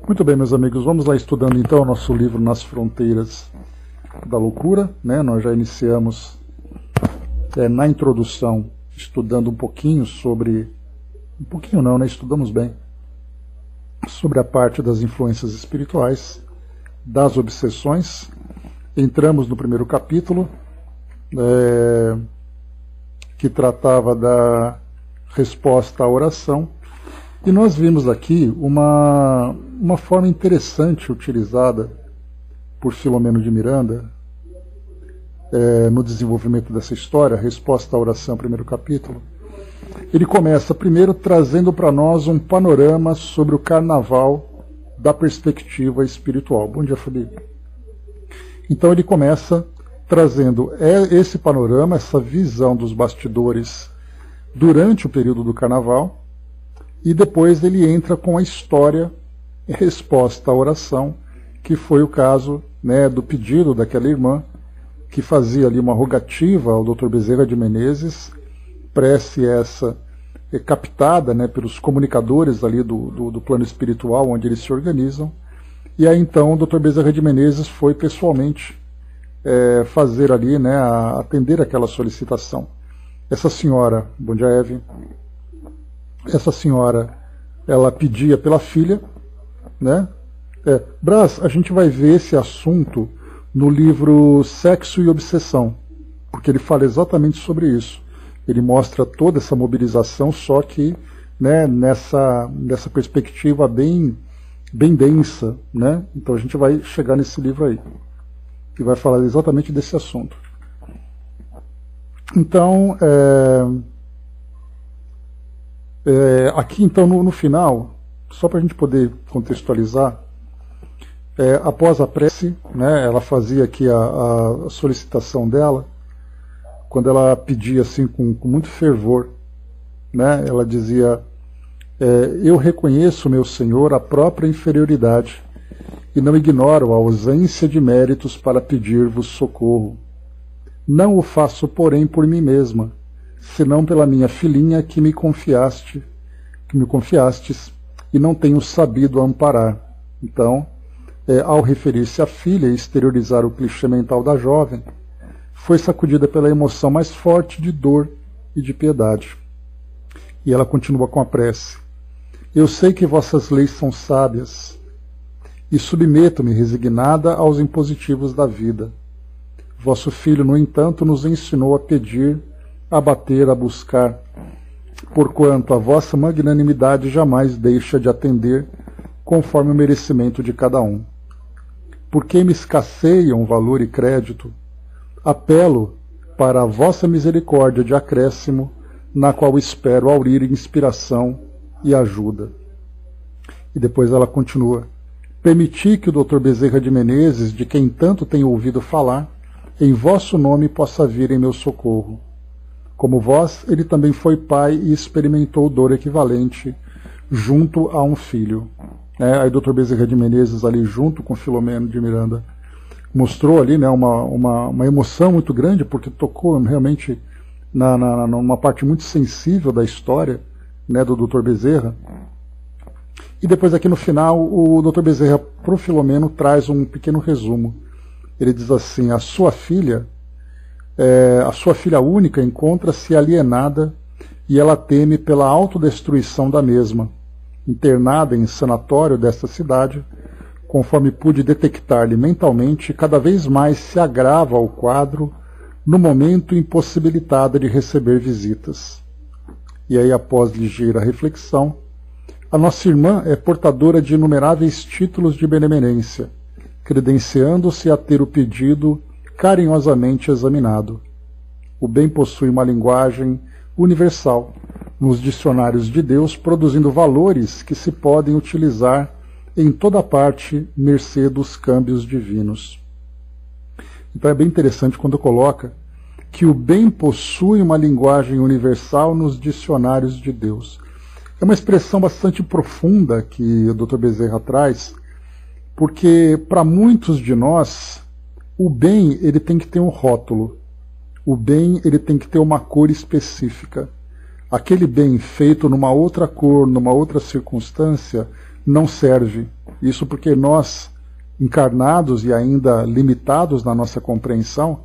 Muito bem, meus amigos, vamos lá estudando então o nosso livro Nas Fronteiras da Loucura, né? Nós já iniciamos na introdução estudando um pouquinho sobre, um pouquinho não, né? Estudamos bem sobre a parte das influências espirituais, das obsessões. Entramos no primeiro capítulo, que tratava da resposta à oração, e nós vimos aqui uma forma interessante utilizada por Filomeno de Miranda no desenvolvimento dessa história, a resposta à oração, primeiro capítulo. Ele começa primeiro trazendo para nós um panorama sobre o carnaval da perspectiva espiritual. Bom dia, Felipe. Então ele começa trazendo esse panorama, essa visão dos bastidores durante o período do carnaval, e depois ele entra com a história e resposta à oração, que foi o caso, né, do pedido daquela irmã que fazia ali uma rogativa ao Dr. Bezerra de Menezes, prece essa captada, né, pelos comunicadores ali do plano espiritual, onde eles se organizam. E aí então o Dr. Bezerra de Menezes foi pessoalmente fazer ali, né, atender aquela solicitação. Essa senhora, bom dia, Eve, essa senhora, ela pedia pela filha, né? Brás, a gente vai ver esse assunto no livro Sexo e Obsessão, porque ele fala exatamente sobre isso. Ele mostra toda essa mobilização, só que, né, nessa perspectiva bem densa, né? Então a gente vai chegar nesse livro aí, que vai falar exatamente desse assunto. Então, aqui então no final, só para a gente poder contextualizar, após a prece, né, ela fazia aqui a solicitação dela, quando ela pedia assim com muito fervor, né, ela dizia: eu reconheço, meu Senhor, a própria inferioridade e não ignoro a ausência de méritos para pedir-vos socorro. Não o faço, porém, por mim mesma, senão pela minha filhinha que me confiastes, e não tenho sabido amparar. Então, ao referir-se à filha e exteriorizar o clichê mental da jovem, foi sacudida pela emoção mais forte de dor e de piedade. E ela continua com a prece: eu sei que vossas leis são sábias, e submeto-me resignada aos impositivos da vida. Vosso filho, no entanto, nos ensinou a pedir, a bater, a buscar, porquanto a vossa magnanimidade jamais deixa de atender conforme o merecimento de cada um. Porque me escasseiam valor e crédito, apelo para a vossa misericórdia de acréscimo, na qual espero aurir inspiração e ajuda. E depois ela continua: permiti que o Dr. Bezerra de Menezes, de quem tanto tenho ouvido falar, em vosso nome possa vir em meu socorro. Como vós, ele também foi pai e experimentou dor equivalente junto a um filho. Aí o Dr. Bezerra de Menezes, ali junto com Filomeno de Miranda, mostrou ali, né, uma emoção muito grande, porque tocou realmente numa parte muito sensível da história, né, do Dr. Bezerra. E depois aqui no final, o Dr. Bezerra, para o Filomeno, traz um pequeno resumo. Ele diz assim: a sua filha única encontra-se alienada e ela teme pela autodestruição da mesma. Internada em sanatório desta cidade, conforme pude detectar-lhe mentalmente, cada vez mais se agrava o quadro no momento impossibilitada de receber visitas. E aí, após ligeira reflexão, a nossa irmã é portadora de inumeráveis títulos de benemerência, credenciando-se a ter o pedido carinhosamente examinado. O bem possui uma linguagem universal nos dicionários de Deus, produzindo valores que se podem utilizar em toda parte, mercê dos câmbios divinos. Então é bem interessante quando coloca que o bem possui uma linguagem universal nos dicionários de Deus. É uma expressão bastante profunda que o Dr. Bezerra traz, porque para muitos de nós, o bem ele tem que ter um rótulo. O bem ele tem que ter uma cor específica. Aquele bem feito numa outra cor, numa outra circunstância, não serve. Isso porque nós, encarnados e ainda limitados na nossa compreensão,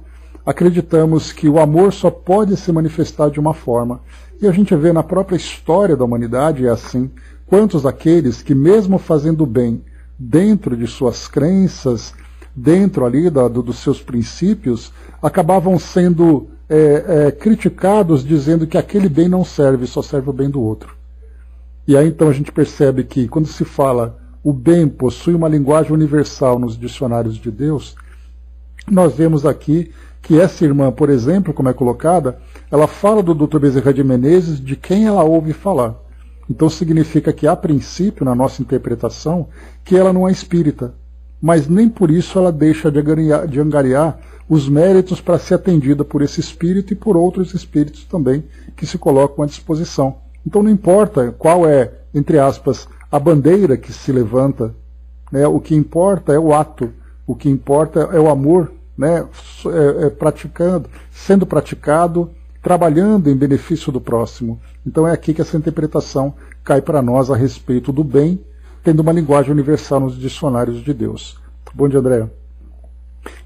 acreditamos que o amor só pode se manifestar de uma forma. E a gente vê na própria história da humanidade, é assim, quantos daqueles que mesmo fazendo bem dentro de suas crenças, dentro ali dos seus princípios, acabavam sendo criticados, dizendo que aquele bem não serve, só serve o bem do outro. E aí então a gente percebe que quando se fala o bem possui uma linguagem universal nos dicionários de Deus, nós vemos aqui que essa irmã, por exemplo, como é colocada, ela fala do Dr. Bezerra de Menezes de quem ela ouve falar. Então significa que, a princípio, na nossa interpretação, que ela não é espírita, mas nem por isso ela deixa de angariar os méritos para ser atendida por esse espírito e por outros espíritos também que se colocam à disposição. Então não importa qual é, entre aspas, a bandeira que se levanta, né? O que importa é o ato, o que importa é o amor, né? Sendo praticado, trabalhando em benefício do próximo. Então é aqui que essa interpretação cai para nós a respeito do bem, tendo uma linguagem universal nos dicionários de Deus. Bom dia, André.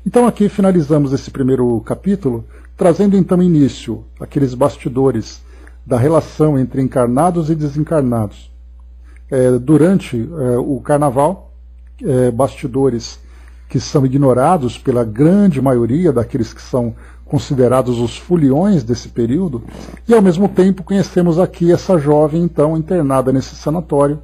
Então aqui finalizamos esse primeiro capítulo, trazendo então início aqueles bastidores da relação entre encarnados e desencarnados. Durante o carnaval, bastidores que são ignorados pela grande maioria daqueles que são considerados os foliões desse período, e ao mesmo tempo conhecemos aqui essa jovem então internada nesse sanatório,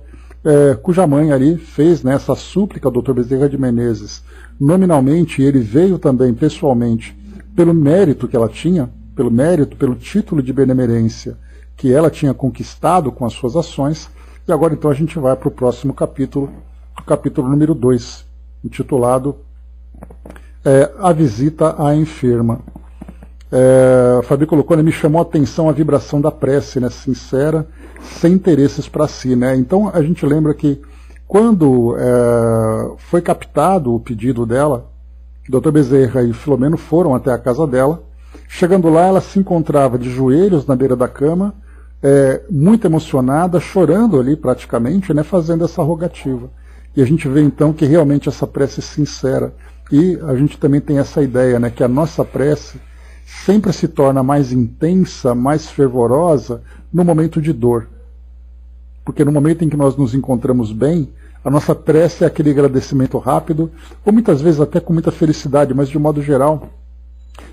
cuja mãe ali fez essa súplica ao Dr. Bezerra de Menezes. Nominalmente ele veio também pessoalmente pelo mérito que ela tinha, pelo título de benemerência que ela tinha conquistado com as suas ações. E agora então a gente vai para o próximo capítulo, o capítulo número 2, intitulado A Visita à Enferma. Fabi colocou, me chamou a atenção a vibração da prece, né, sincera, sem interesses para si. Né? Então a gente lembra que quando foi captado o pedido dela, Dr. Bezerra e Filomeno foram até a casa dela. Chegando lá, ela se encontrava de joelhos na beira da cama, muito emocionada, chorando ali praticamente, né, fazendo essa rogativa. E a gente vê então que realmente essa prece é sincera. E a gente também tem essa ideia, né, que a nossa prece sempre se torna mais intensa, mais fervorosa no momento de dor. Porque no momento em que nós nos encontramos bem, a nossa prece é aquele agradecimento rápido, ou muitas vezes até com muita felicidade, mas de modo geral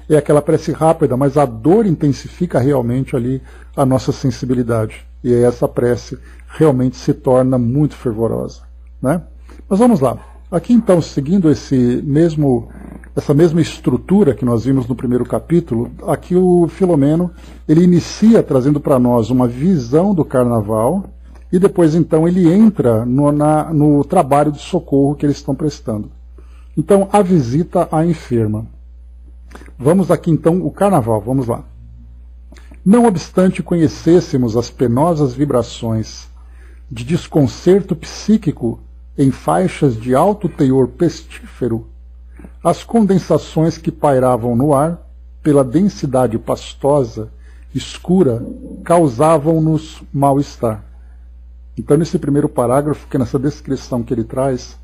é aquela prece rápida, mas a dor intensifica realmente ali a nossa sensibilidade. E aí essa prece realmente se torna muito fervorosa. Né? Mas vamos lá. Aqui então, seguindo essa mesma estrutura que nós vimos no primeiro capítulo, aqui o Filomeno ele inicia trazendo para nós uma visão do carnaval e depois então ele entra no trabalho de socorro que eles estão prestando. Então, a visita à enferma. Vamos aqui então o carnaval, vamos lá. Não obstante conhecêssemos as penosas vibrações de desconcerto psíquico em faixas de alto teor pestífero, as condensações que pairavam no ar, pela densidade pastosa, escura, causavam-nos mal-estar. Então, nesse primeiro parágrafo, que nessa descrição que ele traz,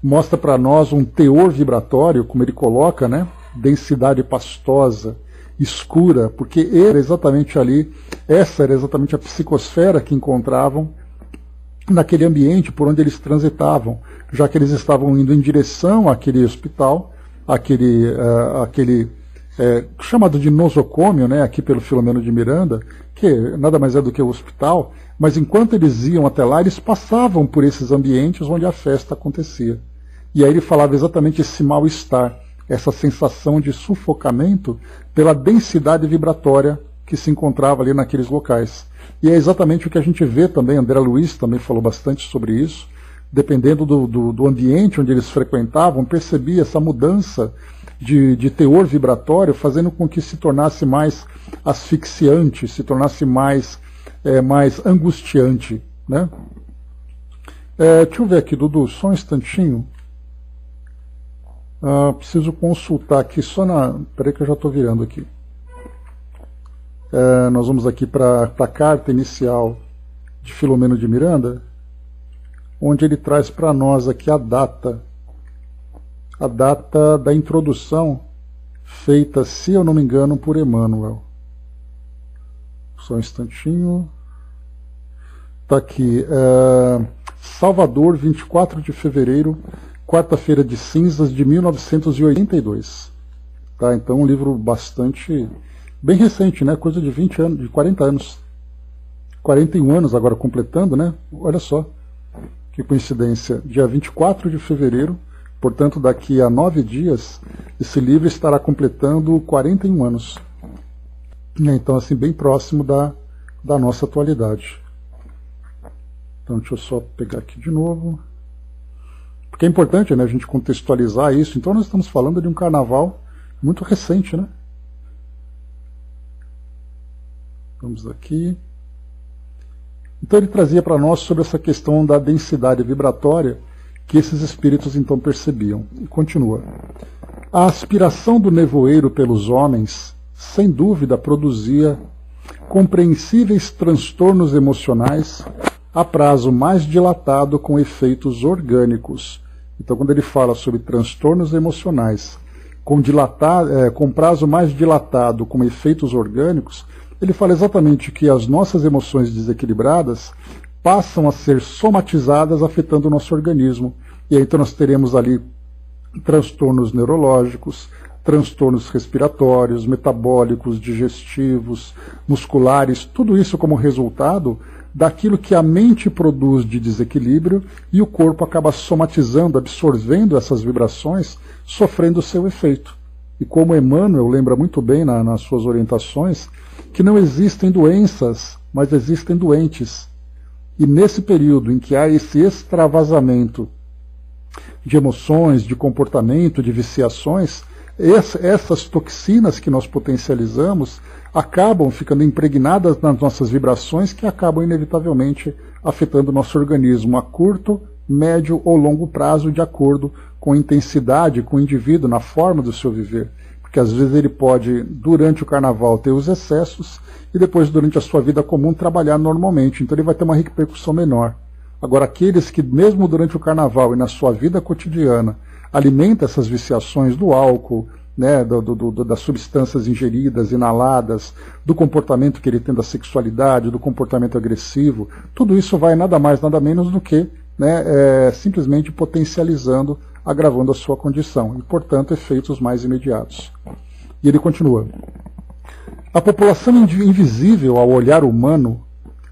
mostra para nós um teor vibratório, como ele coloca, né? Densidade pastosa, escura, porque essa era exatamente a psicosfera que encontravam naquele ambiente por onde eles transitavam, já que eles estavam indo em direção àquele hospital, aquele chamado de nosocômio, né, aqui pelo Filomeno de Miranda, que nada mais é do que o hospital, mas enquanto eles iam até lá, eles passavam por esses ambientes onde a festa acontecia. E aí ele falava exatamente esse mal-estar, essa sensação de sufocamento pela densidade vibratória que se encontrava ali naqueles locais. E é exatamente o que a gente vê também, André Luiz também falou bastante sobre isso, dependendo do ambiente onde eles frequentavam, percebia essa mudança de teor vibratório, fazendo com que se tornasse mais asfixiante, se tornasse mais angustiante. Né? Deixa eu ver aqui, Dudu, só um instantinho. Preciso consultar aqui só Peraí que eu já estou virando aqui. Nós vamos aqui para a carta inicial de Filomeno de Miranda. onde ele traz para nós aqui a data da introdução feita, se eu não me engano, por Emmanuel. Só um instantinho. Está aqui, Salvador, 24 de fevereiro, quarta-feira de cinzas de 1982. Tá, então um livro bastante, bem recente, né? Coisa de 20 anos, de 40 anos. 41 anos agora completando, né? Olha só, que coincidência. Dia 24 de fevereiro, portanto daqui a 9 dias, esse livro estará completando 41 anos. Então assim, bem próximo da nossa atualidade. Então deixa eu só pegar aqui de novo. Porque é importante, né, a gente contextualizar isso. Então nós estamos falando de um carnaval muito recente, né? Vamos aqui. Então ele trazia para nós sobre essa questão da densidade vibratória que esses espíritos então percebiam. E continua. A aspiração do nevoeiro pelos homens, sem dúvida, produzia compreensíveis transtornos emocionais a prazo mais dilatado com efeitos orgânicos. Então, quando ele fala sobre transtornos emocionais com prazo mais dilatado com efeitos orgânicos, ele fala exatamente que as nossas emoções desequilibradas passam a ser somatizadas, afetando o nosso organismo. E aí então nós teremos ali transtornos neurológicos, transtornos respiratórios, metabólicos, digestivos, musculares, tudo isso como resultado daquilo que a mente produz de desequilíbrio e o corpo acaba somatizando, absorvendo essas vibrações, sofrendo o seu efeito. E como Emmanuel lembra muito bem nas suas orientações, que não existem doenças, mas existem doentes. E nesse período em que há esse extravasamento de emoções, de comportamento, de viciações, essas toxinas que nós potencializamos acabam ficando impregnadas nas nossas vibrações, que acabam inevitavelmente afetando o nosso organismo a curto, médio ou longo prazo, de acordo com a intensidade, com o indivíduo, na forma do seu viver. Porque às vezes ele pode, durante o carnaval, ter os excessos e depois, durante a sua vida comum, trabalhar normalmente. Então ele vai ter uma repercussão menor. Agora, aqueles que, mesmo durante o carnaval e na sua vida cotidiana, alimentam essas viciações do álcool, né, das substâncias ingeridas, inaladas, do comportamento que ele tem da sexualidade, do comportamento agressivo, tudo isso vai nada mais, nada menos do que, né, simplesmente potencializando, agravando a sua condição, e, portanto, efeitos mais imediatos. E ele continua. A população invisível ao olhar humano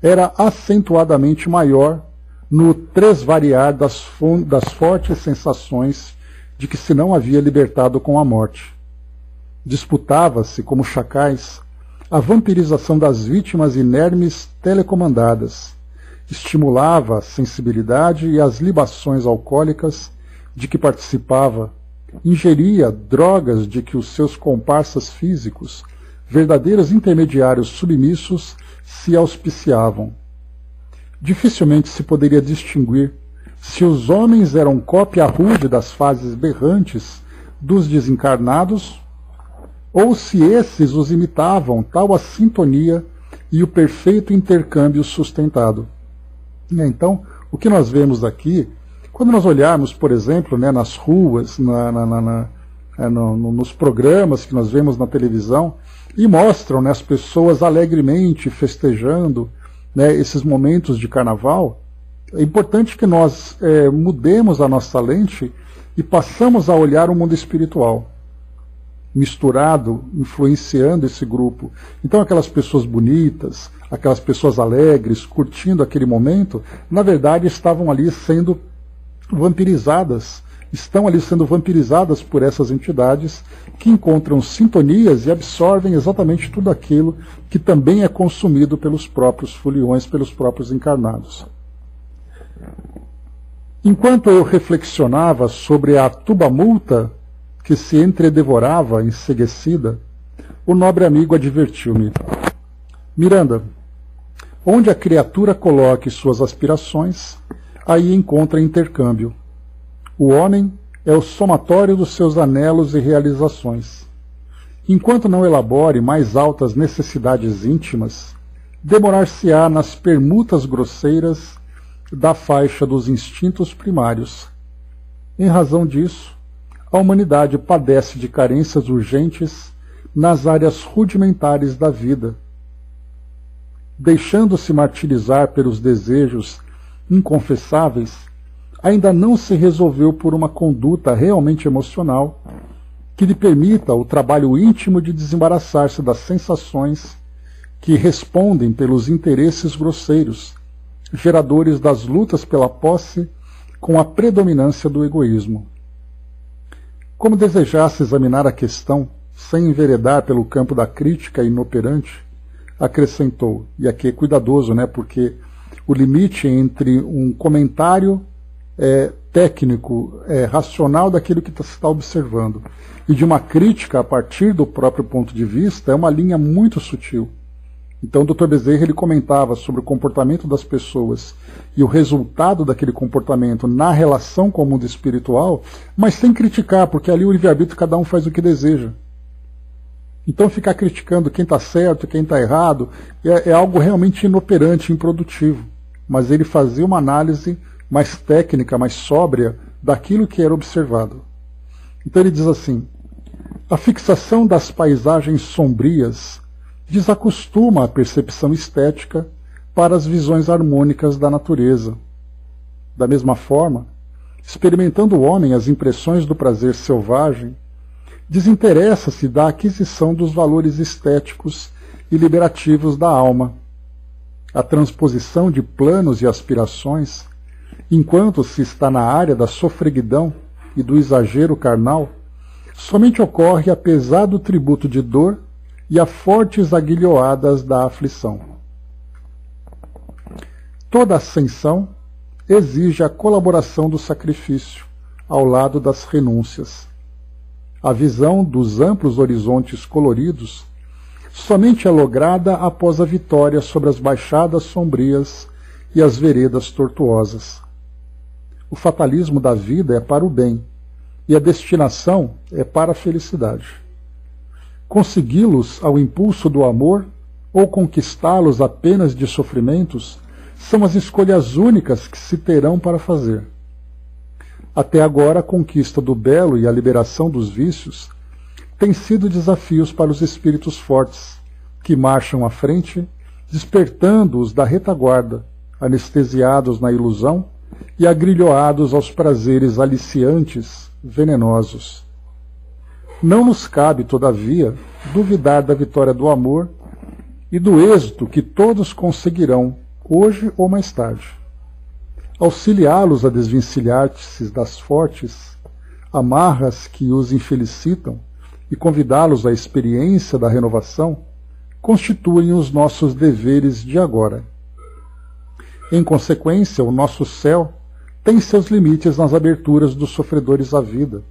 era acentuadamente maior no tresvariar das fortes sensações de que se não havia libertado com a morte. Disputava-se, como chacais, a vampirização das vítimas inermes telecomandadas. Estimulava a sensibilidade e as libações alcoólicas de que participava. Ingeria drogas de que os seus comparsas físicos, verdadeiros intermediários submissos, se auspiciavam. Dificilmente se poderia distinguir se os homens eram cópia rude das fases berrantes dos desencarnados, ou se esses os imitavam, tal a sintonia e o perfeito intercâmbio sustentado. Então, o que nós vemos aqui, quando nós olharmos, por exemplo, né, nas ruas, nos programas que nós vemos na televisão, e mostram, né, as pessoas alegremente festejando, né, esses momentos de carnaval, é importante que nós mudemos a nossa lente e passamos a olhar o mundo espiritual, misturado, influenciando esse grupo. Então aquelas pessoas bonitas, aquelas pessoas alegres, curtindo aquele momento, na verdade estavam ali sendo vampirizadas, estão ali sendo vampirizadas por essas entidades que encontram sintonias e absorvem exatamente tudo aquilo que também é consumido pelos próprios foliões, pelos próprios encarnados. Enquanto eu reflexionava sobre a tubamulta que se entredevorava enseguecida, o nobre amigo advertiu-me: Miranda, onde a criatura coloque suas aspirações, aí encontra intercâmbio. O homem é o somatório dos seus anelos e realizações. Enquanto não elabore mais altas necessidades íntimas, demorar-se-á nas permutas grosseiras da faixa dos instintos primários. Em razão disso, a humanidade padece de carências urgentes nas áreas rudimentares da vida. Deixando-se martirizar pelos desejos inconfessáveis, ainda não se resolveu por uma conduta realmente emocional que lhe permita o trabalho íntimo de desembaraçar-se das sensações que respondem pelos interesses grosseiros, geradores das lutas pela posse com a predominância do egoísmo. Como desejasse examinar a questão, sem enveredar pelo campo da crítica inoperante, acrescentou, e aqui é cuidadoso, porque o limite entre um comentário técnico, racional daquilo que se está observando, e de uma crítica a partir do próprio ponto de vista, é uma linha muito sutil. Então o Dr. Bezerra ele comentava sobre o comportamento das pessoas e o resultado daquele comportamento na relação com o mundo espiritual, mas sem criticar, porque ali o livre-arbítrio cada um faz o que deseja. Então ficar criticando quem está certo, quem está errado, é algo realmente inoperante, improdutivo. Mas ele fazia uma análise mais técnica, mais sóbria daquilo que era observado. Então ele diz assim: a fixação das paisagens sombrias desacostuma a percepção estética para as visões harmônicas da natureza. Da mesma forma, experimentando o homem as impressões do prazer selvagem, desinteressa-se da aquisição dos valores estéticos e liberativos da alma. A transposição de planos e aspirações, enquanto se está na área da sofreguidão e do exagero carnal, somente ocorre apesar do tributo de dor e a fortes aguilhoadas da aflição. Toda ascensão exige a colaboração do sacrifício, ao lado das renúncias. A visão dos amplos horizontes coloridos somente é lograda após a vitória sobre as baixadas sombrias e as veredas tortuosas. O fatalismo da vida é para o bem, e a destinação é para a felicidade. Consegui-los ao impulso do amor ou conquistá-los apenas de sofrimentos são as escolhas únicas que se terão para fazer. Até agora, a conquista do belo e a liberação dos vícios têm sido desafios para os espíritos fortes, que marcham à frente, despertando-os da retaguarda, anestesiados na ilusão e agrilhoados aos prazeres aliciantes, venenosos. Não nos cabe, todavia, duvidar da vitória do amor e do êxito que todos conseguirão, hoje ou mais tarde. Auxiliá-los a desvencilhar-se das fortes amarras que os infelicitam e convidá-los à experiência da renovação constituem os nossos deveres de agora. Em consequência, o nosso céu tem seus limites nas aberturas dos sofredores à vida,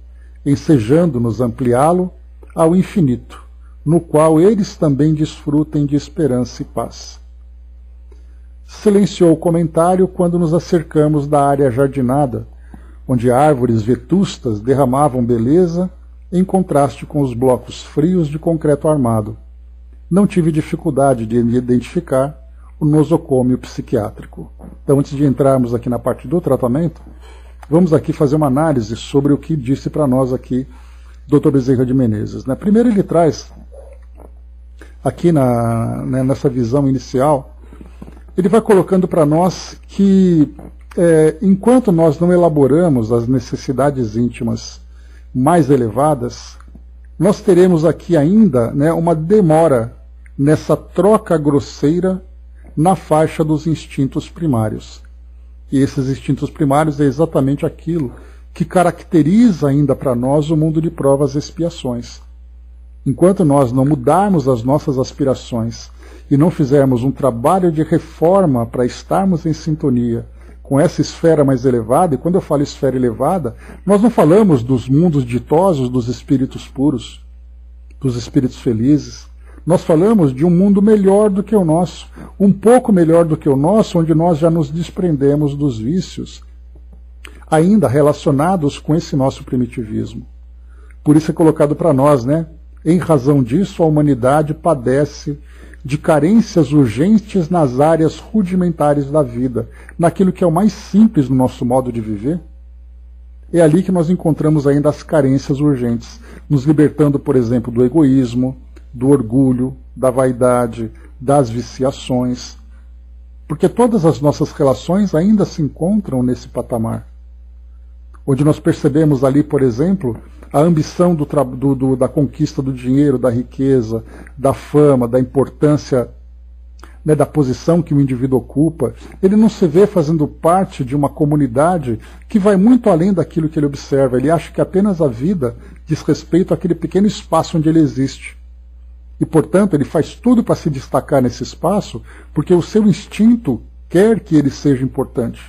ensejando-nos ampliá-lo ao infinito, no qual eles também desfrutem de esperança e paz. Silenciou o comentário quando nos acercamos da área jardinada, onde árvores vetustas derramavam beleza em contraste com os blocos frios de concreto armado. Não tive dificuldade de identificar o nosocômio psiquiátrico. Então, antes de entrarmos aqui na parte do tratamento, vamos aqui fazer uma análise sobre o que disse para nós aqui Dr. Bezerra de Menezes. Primeiro ele traz, aqui nessa visão inicial, ele vai colocando para nós que, enquanto nós não elaboramos as necessidades íntimas mais elevadas, nós teremos aqui ainda uma demora nessa troca grosseira na faixa dos instintos primários. E esses instintos primários é exatamente aquilo que caracteriza ainda para nós o mundo de provas e expiações. Enquanto nós não mudarmos as nossas aspirações e não fizermos um trabalho de reforma para estarmos em sintonia com essa esfera mais elevada, e quando eu falo esfera elevada, nós não falamos dos mundos ditosos dos espíritos puros, dos espíritos felizes. Nós falamos de um mundo melhor do que o nosso, um pouco melhor do que o nosso, onde nós já nos desprendemos dos vícios, ainda relacionados com esse nosso primitivismo. Por isso é colocado para nós, em razão disso, a humanidade padece de carências urgentes nas áreas rudimentares da vida, naquilo que é o mais simples no nosso modo de viver, é ali que nós encontramos ainda as carências urgentes, nos libertando, por exemplo, do egoísmo, do orgulho, da vaidade, das viciações, porque todas as nossas relações ainda se encontram nesse patamar, onde nós percebemos ali, por exemplo, a ambição da conquista do dinheiro, da riqueza, da fama, da importância, né, da posição que o indivíduo ocupa. Ele não se vê fazendo parte de uma comunidade que vai muito além daquilo que ele observa. Ele acha que apenas a vida diz respeito àquele pequeno espaço onde ele existe. E, portanto, ele faz tudo para se destacar nesse espaço, porque o seu instinto quer que ele seja importante.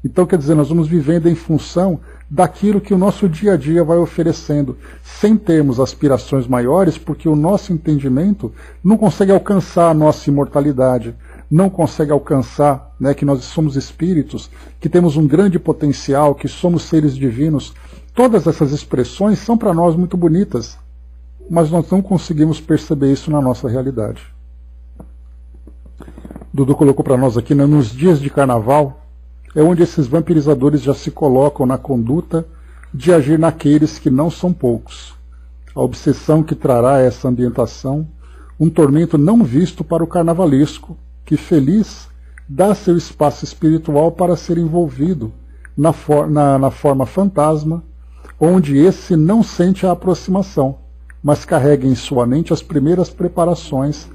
Então, quer dizer, nós vamos vivendo em função daquilo que o nosso dia a dia vai oferecendo, sem termos aspirações maiores, porque o nosso entendimento não consegue alcançar a nossa imortalidade, não consegue alcançar, né, que nós somos espíritos, que temos um grande potencial, que somos seres divinos. Todas essas expressões são para nós muito bonitas, mas nós não conseguimos perceber isso na nossa realidade. Dudu colocou para nós aqui, né, nos dias de carnaval, é onde esses vampirizadores já se colocam na conduta de agir naqueles que não são poucos. A obsessão que trará essa ambientação, um tormento não visto para o carnavalesco, que feliz dá seu espaço espiritual para ser envolvido na forma fantasma, onde esse não sente a aproximação, mas carrega em sua mente as primeiras preparações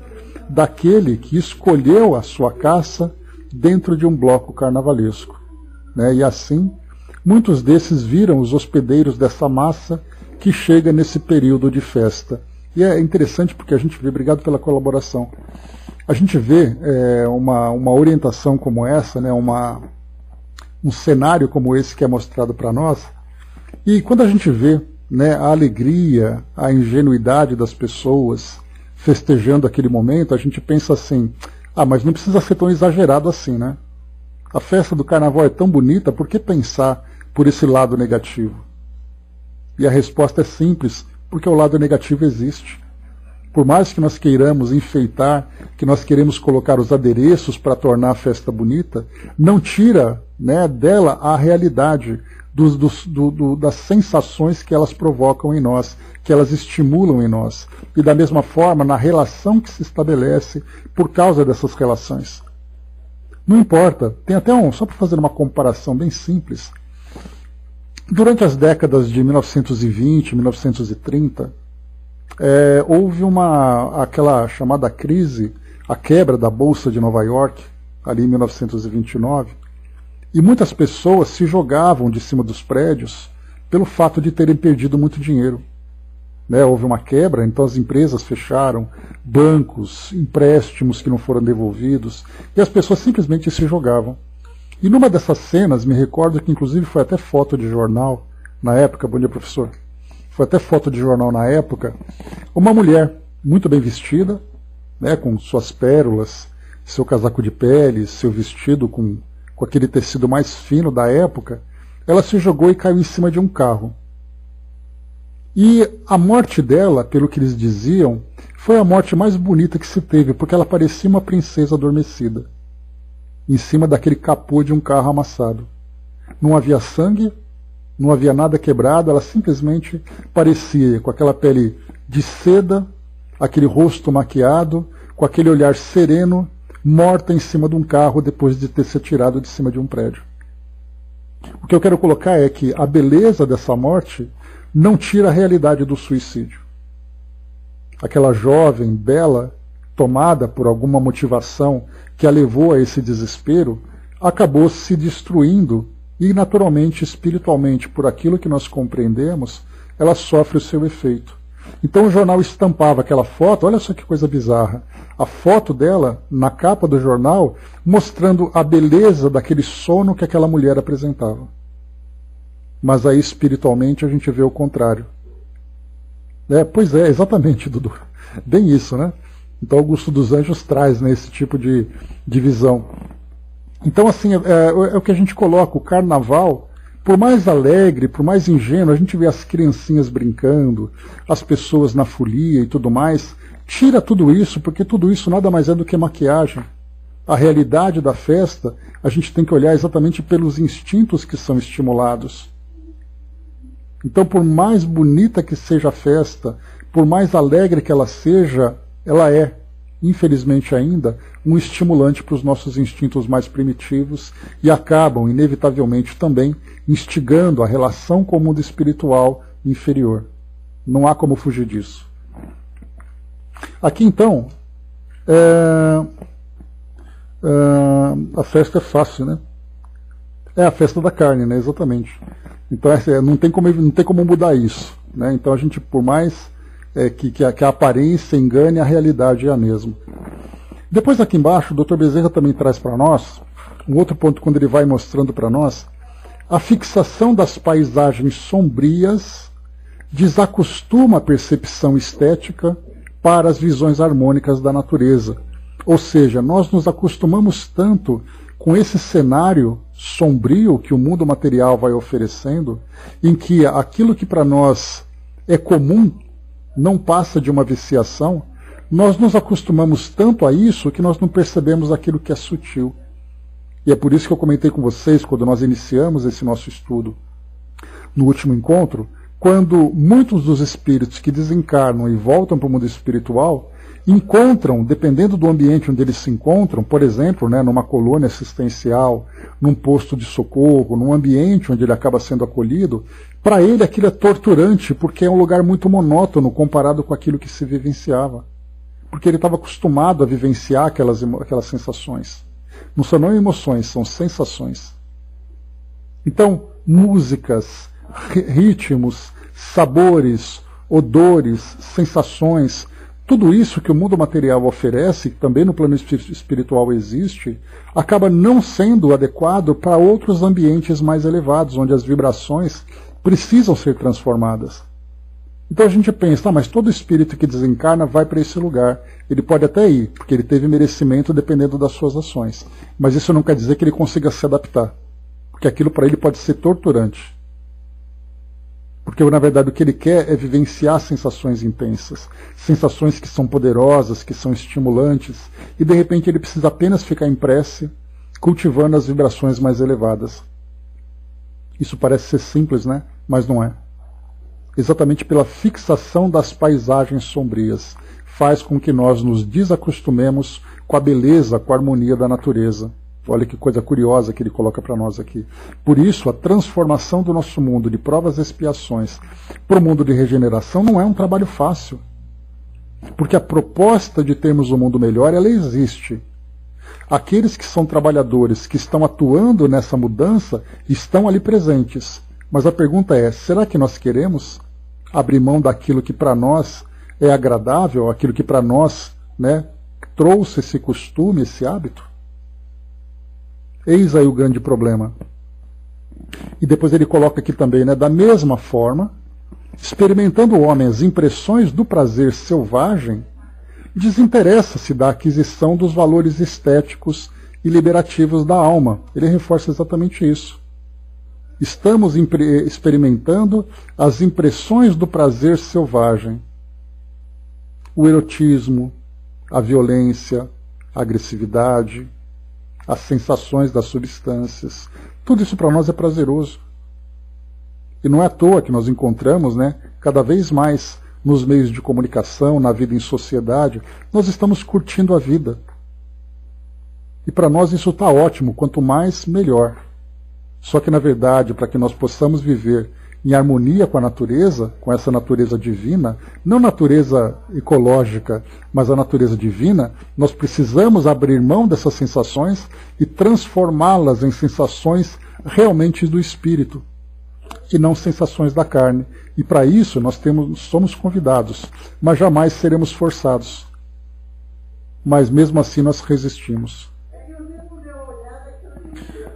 daquele que escolheu a sua caça dentro de um bloco carnavalesco, né? E assim, muitos desses viram os hospedeiros dessa massa que chega nesse período de festa. E é interessante porque a gente vê, obrigado pela colaboração, a gente vê uma orientação como essa, né? Um cenário como esse que é mostrado para nós, e quando a gente vê, né, a alegria, a ingenuidade das pessoas festejando aquele momento, a gente pensa assim, mas não precisa ser tão exagerado assim, né? A festa do carnaval é tão bonita, por que pensar por esse lado negativo? E a resposta é simples, porque o lado negativo existe. Por mais que nós queiramos enfeitar, que nós queremos colocar os adereços para tornar a festa bonita, não tira, né, dela a realidade das sensações que elas provocam em nós, que elas estimulam em nós. E da mesma forma, na relação que se estabelece por causa dessas relações. Não importa, tem até só para fazer uma comparação bem simples, durante as décadas de 1920, 1930, houve aquela chamada crise, a quebra da Bolsa de Nova York, ali em 1929, e muitas pessoas se jogavam de cima dos prédios pelo fato de terem perdido muito dinheiro. Né, houve uma quebra, então as empresas fecharam, bancos, empréstimos que não foram devolvidos, e as pessoas simplesmente se jogavam. E numa dessas cenas, me recordo que inclusive foi até foto de jornal na época, bom dia professor, foi até foto de jornal na época, uma mulher muito bem vestida, né, com suas pérolas, seu casaco de pele, seu vestido com aquele tecido mais fino da época, ela se jogou e caiu em cima de um carro. E a morte dela, pelo que eles diziam, foi a morte mais bonita que se teve, porque ela parecia uma princesa adormecida, em cima daquele capô de um carro amassado. Não havia sangue, não havia nada quebrado, ela simplesmente parecia com aquela pele de seda, aquele rosto maquiado, com aquele olhar sereno, morta em cima de um carro depois de ter se tirado de cima de um prédio. O que eu quero colocar é que a beleza dessa morte não tira a realidade do suicídio. Aquela jovem, bela, tomada por alguma motivação que a levou a esse desespero, acabou se destruindo e, naturalmente, espiritualmente, por aquilo que nós compreendemos, ela sofre o seu efeito. Então o jornal estampava aquela foto, olha só que coisa bizarra, a foto dela na capa do jornal mostrando a beleza daquele sono que aquela mulher apresentava. Mas aí espiritualmente a gente vê o contrário. Pois é, exatamente, Dudu. Bem isso, né? Então Augusto dos Anjos traz, né, esse tipo de visão. Então assim, é o que a gente coloca, o carnaval, por mais alegre, por mais ingênuo, a gente vê as criancinhas brincando, as pessoas na folia e tudo mais, Tira tudo isso, porque tudo isso nada mais é do que maquiagem. A realidade da festa, a gente tem que olhar exatamente pelos instintos que são estimulados. Então, por mais bonita que seja a festa, por mais alegre que ela seja, ela é, infelizmente ainda, um estimulante para os nossos instintos mais primitivos e acabam, inevitavelmente, também instigando a relação com o mundo espiritual inferior. Não há como fugir disso. Aqui, então, a festa é fácil, né? É a festa da carne, né? Exatamente. Então, não tem como mudar isso, né? Então, a gente, por mais que a aparência engane, a realidade é a mesma. Depois, aqui embaixo, o Dr. Bezerra também traz para nós um outro ponto, quando ele vai mostrando para nós a fixação das paisagens sombrias desacostuma a percepção estética para as visões harmônicas da natureza. Ou seja, nós nos acostumamos tanto com esse cenário sombrio que o mundo material vai oferecendo, em que aquilo que para nós é comum não passa de uma viciação, nós nos acostumamos tanto a isso que nós não percebemos aquilo que é sutil. E é por isso que eu comentei com vocês, quando nós iniciamos esse nosso estudo no último encontro, quando muitos dos espíritos que desencarnam e voltam para o mundo espiritual encontram, dependendo do ambiente onde eles se encontram, por exemplo, né, numa colônia assistencial, num posto de socorro, num ambiente onde ele acaba sendo acolhido, para ele aquilo é torturante, porque é um lugar muito monótono comparado com aquilo que se vivenciava. Porque ele estava acostumado a vivenciar aquelas sensações. Não são não emoções, são sensações. Então, músicas, ritmos, sabores, odores, sensações, tudo isso que o mundo material oferece, que também no plano espiritual existe, acaba não sendo adequado para outros ambientes mais elevados, onde as vibrações precisam ser transformadas. Então a gente pensa, mas todo espírito que desencarna vai para esse lugar. Ele pode até ir, porque ele teve merecimento dependendo das suas ações. Mas isso não quer dizer que ele consiga se adaptar. Porque aquilo para ele pode ser torturante. Porque, na verdade, o que ele quer é vivenciar sensações intensas, sensações que são poderosas, que são estimulantes, e de repente ele precisa apenas ficar em prece, cultivando as vibrações mais elevadas. Isso parece ser simples, né? Mas não é. Exatamente pela fixação das paisagens sombrias, faz com que nós nos desacostumemos com a beleza, com a harmonia da natureza. Olha que coisa curiosa que ele coloca para nós aqui. Por isso, a transformação do nosso mundo de provas e expiações para o mundo de regeneração não é um trabalho fácil. Porque a proposta de termos um mundo melhor, ela existe. Aqueles que são trabalhadores, que estão atuando nessa mudança, estão ali presentes. Mas a pergunta é, será que nós queremos abrir mão daquilo que para nós é agradável, aquilo que para nós, né, trouxe esse costume, esse hábito? Eis aí o grande problema. E depois ele coloca aqui também, né, da mesma forma, experimentando o homem as impressões do prazer selvagem, desinteressa-se da aquisição dos valores estéticos e liberativos da alma. Ele reforça exatamente isso. Estamos experimentando as impressões do prazer selvagem. O erotismo, a violência, a agressividade, as sensações das substâncias. Tudo isso para nós é prazeroso. E não é à toa que nós encontramos, né, cada vez mais nos meios de comunicação, na vida em sociedade, nós estamos curtindo a vida. E para nós isso está ótimo, quanto mais, melhor. Só que, na verdade, para que nós possamos viver em harmonia com a natureza, com essa natureza divina, não natureza ecológica, mas a natureza divina, nós precisamos abrir mão dessas sensações e transformá-las em sensações realmente do espírito, e não sensações da carne. E para isso nós somos convidados, mas jamais seremos forçados. Mas mesmo assim nós resistimos.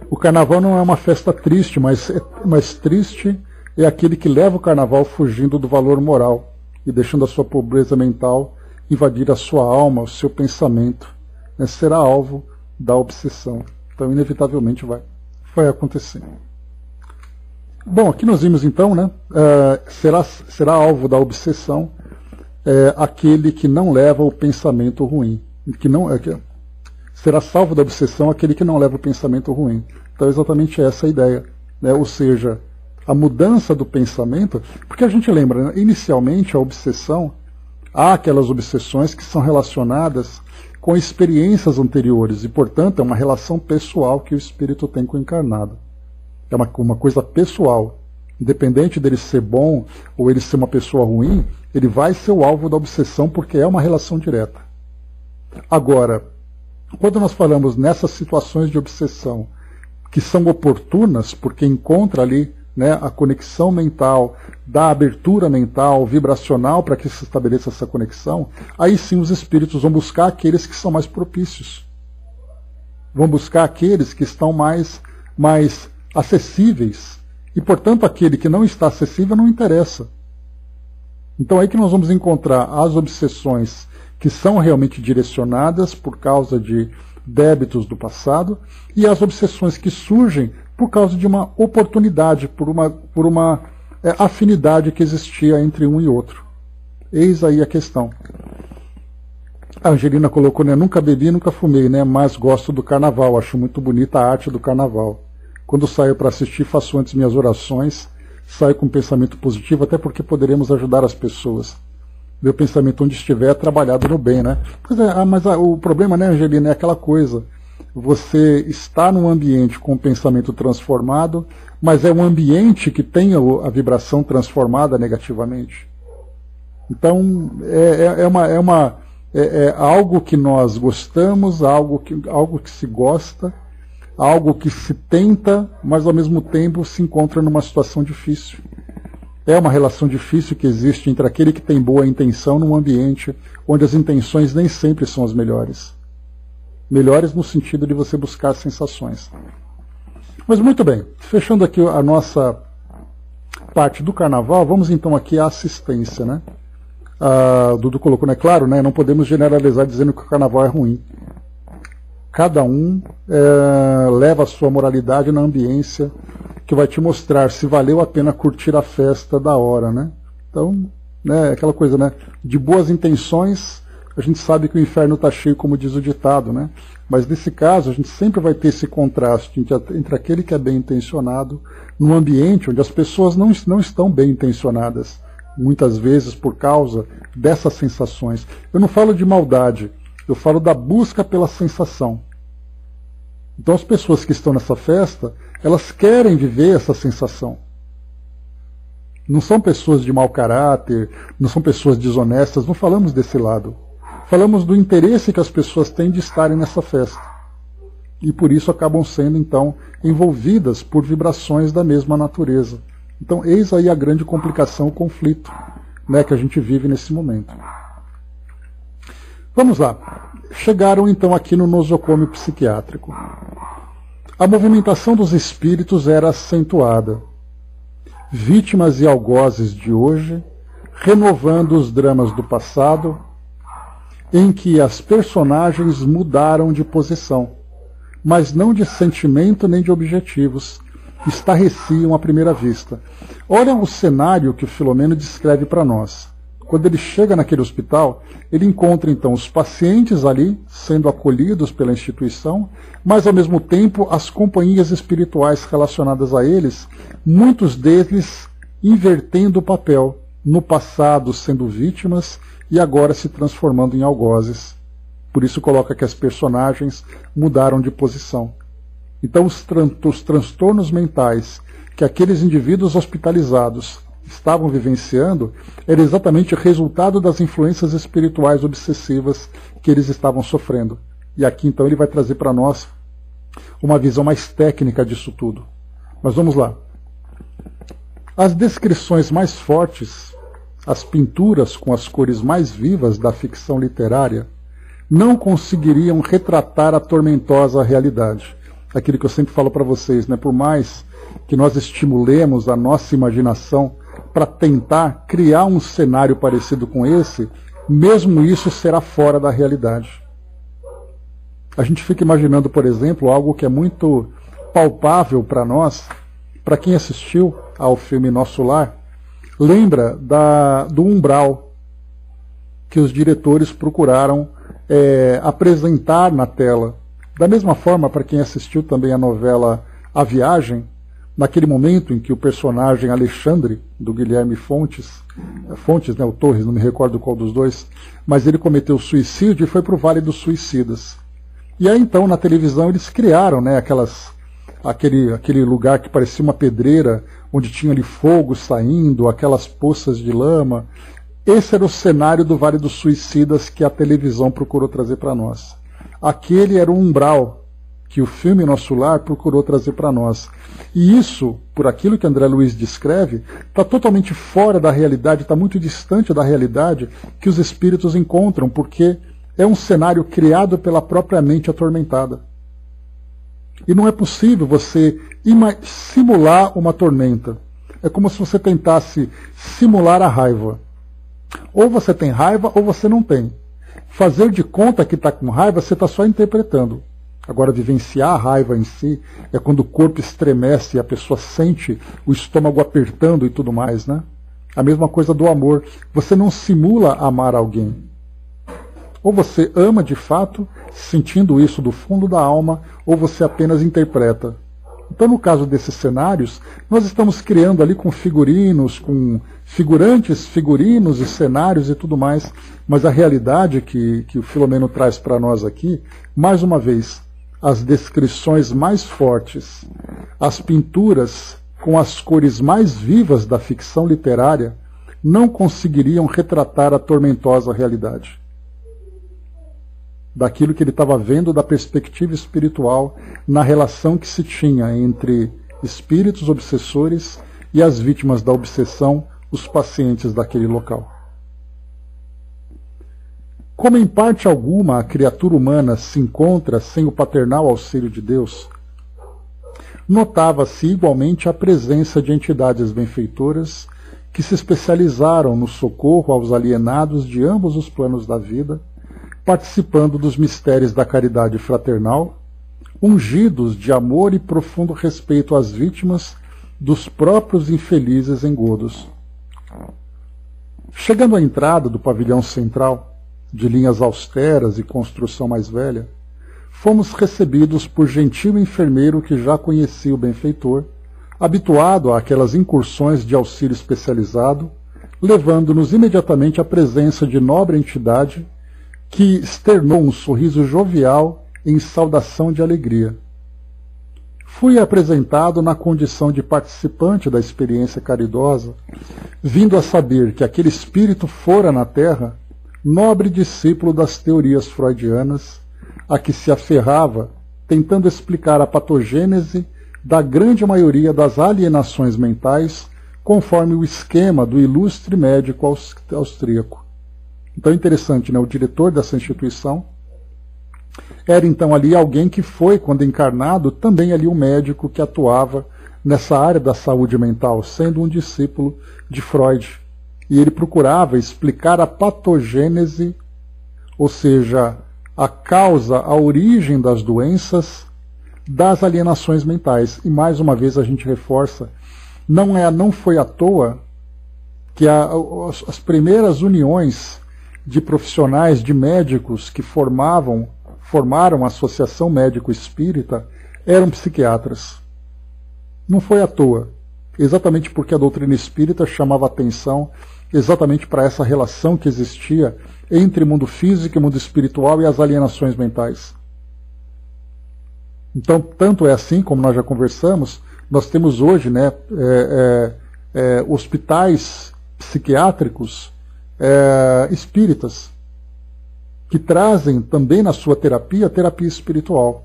O carnaval não é uma festa triste, mas triste é aquele que leva o carnaval fugindo do valor moral e deixando a sua pobreza mental invadir a sua alma, o seu pensamento, né? Será alvo da obsessão. Então, inevitavelmente, vai acontecer. Bom, aqui nós vimos então, né? Será alvo da obsessão aquele que não leva o pensamento ruim. Será salvo da obsessão aquele que não leva o pensamento ruim. Então é exatamente essa a ideia, né? Ou seja, a mudança do pensamento, porque a gente lembra, né? Inicialmente a obsessão, há aquelas obsessões que são relacionadas com experiências anteriores e, portanto, é uma relação pessoal que o espírito tem com o encarnado. É uma coisa pessoal. Independente dele ser bom ou ele ser uma pessoa ruim, ele vai ser o alvo da obsessão porque é uma relação direta. Agora, quando nós falamos nessas situações de obsessão que são oportunas, porque encontra ali, né, a conexão mental, da abertura mental, vibracional para que se estabeleça essa conexão, aí sim os espíritos vão buscar aqueles que são mais propícios. Vão buscar aqueles que estão mais acessíveis. E, portanto, aquele que não está acessível não interessa. Então é aí que nós vamos encontrar as obsessões que são realmente direcionadas por causa de débitos do passado e as obsessões que surgem por causa de uma oportunidade, por uma afinidade que existia entre um e outro. Eis aí a questão. A Angelina colocou, né, nunca bebi, nunca fumei, né, mas gosto do carnaval, acho muito bonita a arte do carnaval. Quando saio para assistir, faço antes minhas orações, saio com um pensamento positivo, até porque poderemos ajudar as pessoas. Meu pensamento onde estiver é trabalhado no bem, né? Mas o problema, né, Angelina, é aquela coisa. Você está num ambiente com um pensamento transformado, mas é um ambiente que tem a vibração transformada negativamente. Então, é algo que nós gostamos, algo que se gosta, algo que se tenta, mas ao mesmo tempo se encontra numa situação difícil. É uma relação difícil que existe entre aquele que tem boa intenção num ambiente onde as intenções nem sempre são as melhores. Melhores no sentido de você buscar sensações. Mas muito bem, fechando aqui a nossa parte do carnaval, vamos então aqui à assistência, né? Dudu colocou, né? Claro, né? Não podemos generalizar dizendo que o carnaval é ruim. Cada um leva a sua moralidade na ambiência que vai te mostrar se valeu a pena curtir a festa da hora, né? Então, né, aquela coisa, né? De boas intenções, a gente sabe que o inferno está cheio, como diz o ditado, né? Mas nesse caso, a gente sempre vai ter esse contraste entre aquele que é bem intencionado, num ambiente onde as pessoas não estão bem intencionadas, muitas vezes por causa dessas sensações. Eu não falo de maldade, eu falo da busca pela sensação. Então as pessoas que estão nessa festa, elas querem viver essa sensação. Não são pessoas de mau caráter, não são pessoas desonestas, não falamos desse lado. Falamos do interesse que as pessoas têm de estarem nessa festa. E por isso acabam sendo, então, envolvidas por vibrações da mesma natureza. Então eis aí a grande complicação, o conflito, né, que a gente vive nesse momento. Vamos lá. Chegaram então aqui no nosocômio psiquiátrico. A movimentação dos espíritos era acentuada. Vítimas e algozes de hoje, renovando os dramas do passado, em que as personagens mudaram de posição, mas não de sentimento nem de objetivos, estarreciam à primeira vista. Olha o cenário que o Filomeno descreve para nós. Quando ele chega naquele hospital, ele encontra então os pacientes ali, sendo acolhidos pela instituição, mas ao mesmo tempo as companhias espirituais relacionadas a eles, muitos deles invertendo o papel, no passado sendo vítimas e agora se transformando em algozes. Por isso coloca que as personagens mudaram de posição. Então os transtornos mentais que aqueles indivíduos hospitalizados estavam vivenciando era exatamente o resultado das influências espirituais obsessivas que eles estavam sofrendo. E aqui então ele vai trazer para nós uma visão mais técnica disso tudo. Mas vamos lá. As descrições mais fortes, as pinturas com as cores mais vivas da ficção literária, não conseguiriam retratar a tormentosa realidade. Aquilo que eu sempre falo para vocês, né? Por mais que nós estimulemos a nossa imaginação para tentar criar um cenário parecido com esse, mesmo isso será fora da realidade. A gente fica imaginando, por exemplo, algo que é muito palpável para nós, para quem assistiu ao filme Nosso Lar, lembra do umbral. que os diretores procuraram apresentar na tela. Da mesma forma, para quem assistiu também a novela A Viagem, naquele momento em que o personagem Alexandre, do Guilherme Fontes, né, o Torres, não me recordo qual dos dois, mas ele cometeu suicídio e foi para o Vale dos Suicidas. E aí então na televisão eles criaram, né, aquele lugar que parecia uma pedreira, onde tinha ali fogo saindo, aquelas poças de lama. Esse era o cenário do Vale dos Suicidas que a televisão procurou trazer para nós. Aquele era o umbral que o filme Nosso Lar procurou trazer para nós. E isso, por aquilo que André Luiz descreve, está totalmente fora da realidade, está muito distante da realidade que os espíritos encontram, porque é um cenário criado pela própria mente atormentada. E não é possível você simular uma tormenta. É como se você tentasse simular a raiva. Ou você tem raiva ou você não tem. Fazer de conta que está com raiva, você está só interpretando. Agora, vivenciar a raiva em si é quando o corpo estremece e a pessoa sente o estômago apertando e tudo mais, né? A mesma coisa do amor. Você não simula amar alguém. Ou você ama de fato, sentindo isso do fundo da alma, ou você apenas interpreta. Então, no caso desses cenários, nós estamos criando ali com figurinos, com figurantes, figurinos e cenários e tudo mais, mas a realidade que o Filomeno traz para nós aqui, mais uma vez, as descrições mais fortes, as pinturas com as cores mais vivas da ficção literária, não conseguiriam retratar a tormentosa realidade. Daquilo que ele estava vendo da perspectiva espiritual na relação que se tinha entre espíritos obsessores e as vítimas da obsessão, os pacientes daquele local. Como em parte alguma a criatura humana se encontra sem o paternal auxílio de Deus, notava-se igualmente a presença de entidades benfeitoras que se especializaram no socorro aos alienados de ambos os planos da vida, participando dos mistérios da caridade fraternal, ungidos de amor e profundo respeito às vítimas dos próprios infelizes engodos. Chegando à entrada do pavilhão central, de linhas austeras e construção mais velha, fomos recebidos por gentil enfermeiro que já conhecia o benfeitor, habituado àquelas incursões de auxílio especializado, levando-nos imediatamente à presença de nobre entidade que externou um sorriso jovial em saudação de alegria. Fui apresentado na condição de participante da experiência caridosa, vindo a saber que aquele espírito fora na Terra nobre discípulo das teorias freudianas, a que se aferrava, tentando explicar a patogênese da grande maioria das alienações mentais, conforme o esquema do ilustre médico austríaco. Então é interessante, né? O diretor dessa instituição era então ali alguém que foi, quando encarnado, também ali um médico que atuava nessa área da saúde mental, sendo um discípulo de Freud. E ele procurava explicar a patogênese, ou seja, a causa, a origem das doenças das alienações mentais. E mais uma vez a gente reforça, não foi à toa que as primeiras uniões de profissionais, de médicos que formaram a Associação Médico Espírita eram psiquiatras. Não foi à toa, exatamente porque a doutrina espírita chamava atenção exatamente para essa relação que existia entre mundo físico e mundo espiritual e as alienações mentais. Então, tanto é assim, como nós já conversamos, nós temos hoje, né, hospitais psiquiátricos espíritas, que trazem também na sua terapia a terapia espiritual.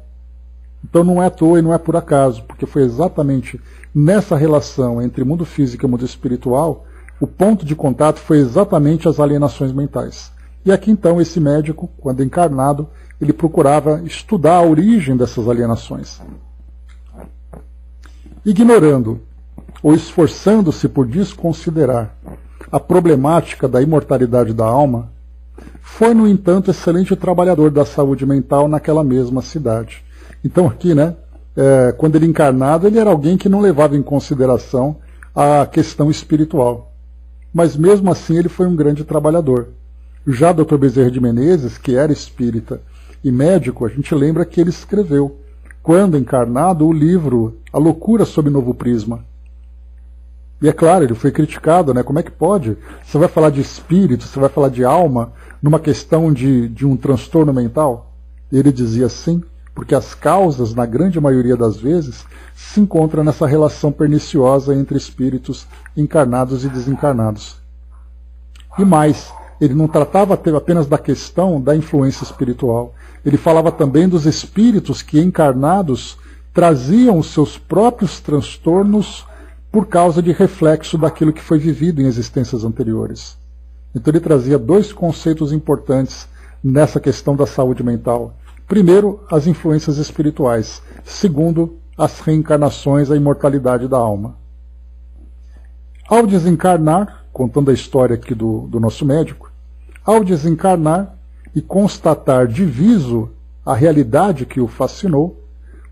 Então não é à toa e não é por acaso, porque foi exatamente nessa relação entre mundo físico e mundo espiritual, o ponto de contato foi exatamente as alienações mentais. E aqui então esse médico, quando encarnado, ele procurava estudar a origem dessas alienações. Ignorando ou esforçando-se por desconsiderar a problemática da imortalidade da alma, foi, no entanto, excelente trabalhador da saúde mental naquela mesma cidade. Então aqui, né, quando ele encarnado, ele era alguém que não levava em consideração a questão espiritual. Mas mesmo assim ele foi um grande trabalhador. Já Dr. Bezerra de Menezes, que era espírita e médico, a gente lembra que ele escreveu, quando encarnado, o livro A Loucura sob Novo Prisma. E é claro, ele foi criticado, né? Como é que pode? Você vai falar de espírito, você vai falar de alma, numa questão de um transtorno mental? Ele dizia sim, porque as causas, na grande maioria das vezes, se encontram nessa relação perniciosa entre espíritos encarnados e desencarnados. E mais, ele não tratava apenas da questão da influência espiritual. Ele falava também dos espíritos que, encarnados, traziam os seus próprios transtornos por causa de reflexo daquilo que foi vivido em existências anteriores. Então ele trazia dois conceitos importantes nessa questão da saúde mental. Primeiro, as influências espirituais. Segundo, as reencarnações, a imortalidade da alma. Ao desencarnar, contando a história aqui do nosso médico, ao desencarnar e constatar de viso a realidade que o fascinou,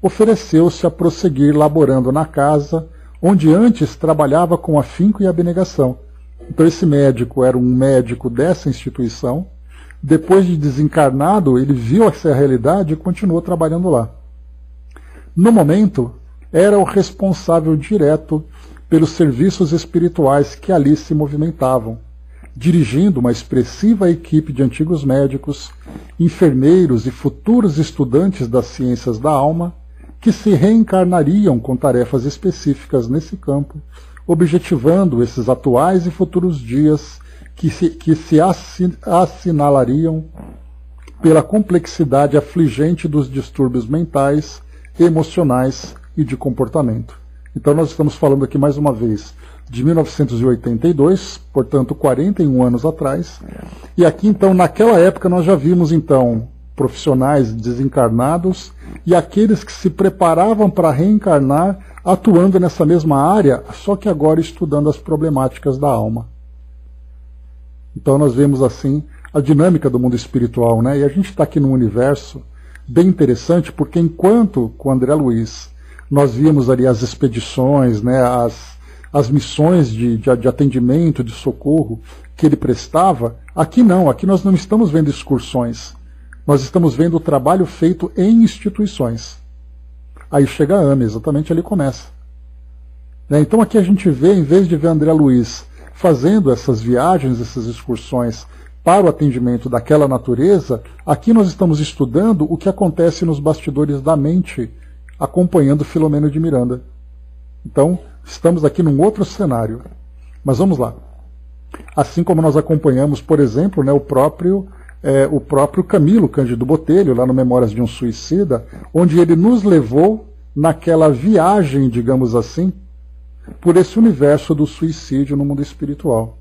ofereceu-se a prosseguir laborando na casa onde antes trabalhava com afinco e abnegação. Então esse médico era um médico dessa instituição. Depois de desencarnado, ele viu essa realidade e continuou trabalhando lá. No momento, era o responsável direto pelos serviços espirituais que ali se movimentavam, dirigindo uma expressiva equipe de antigos médicos, enfermeiros e futuros estudantes das ciências da alma, que se reencarnariam com tarefas específicas nesse campo, objetivando esses atuais e futuros dias que se assinalariam pela complexidade afligente dos distúrbios mentais, emocionais e de comportamento. Então nós estamos falando aqui mais uma vez de 1982, portanto 41 anos atrás, e aqui então naquela época nós já vimos então profissionais desencarnados e aqueles que se preparavam para reencarnar atuando nessa mesma área, só que agora estudando as problemáticas da alma. Então nós vemos assim a dinâmica do mundo espiritual, né? E a gente está aqui num universo bem interessante, porque enquanto com André Luiz nós víamos ali as expedições, né, as missões de atendimento, de socorro que ele prestava, aqui não, aqui nós não estamos vendo excursões, nós estamos vendo o trabalho feito em instituições. Aí chega a AME, exatamente ali começa. Então aqui a gente vê, em vez de ver André Luiz fazendo essas viagens, essas excursões para o atendimento daquela natureza, aqui nós estamos estudando o que acontece nos bastidores da mente, acompanhando Filomeno de Miranda. Então, estamos aqui num outro cenário. Mas vamos lá. Assim como nós acompanhamos, por exemplo, né, o próprio Camilo Cândido Botelho, lá no Memórias de um Suicida, onde ele nos levou naquela viagem, digamos assim, por esse universo do suicídio no mundo espiritual.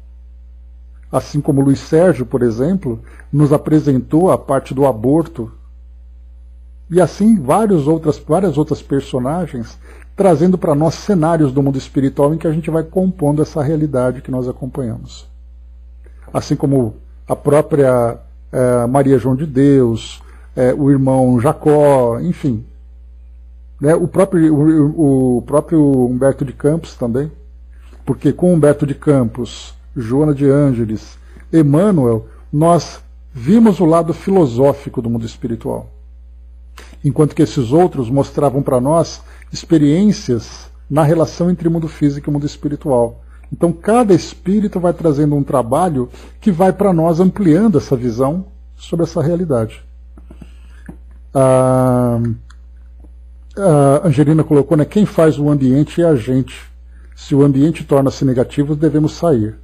Assim como Luiz Sérgio, por exemplo, nos apresentou a parte do aborto. E assim várias outras personagens trazendo para nós cenários do mundo espiritual em que a gente vai compondo essa realidade que nós acompanhamos. Assim como a própria Maria João de Deus, o irmão Jacó, enfim. Né, o próprio Humberto de Campos também, porque com Humberto de Campos, Joana de Ângeles, Emmanuel, nós vimos o lado filosófico do mundo espiritual. Enquanto que esses outros mostravam para nós experiências na relação entre o mundo físico e o mundo espiritual. Então cada espírito vai trazendo um trabalho que vai para nós ampliando essa visão sobre essa realidade. A Angelina colocou, né, quem faz o ambiente é a gente. Se o ambiente torna-se negativo, devemos sair.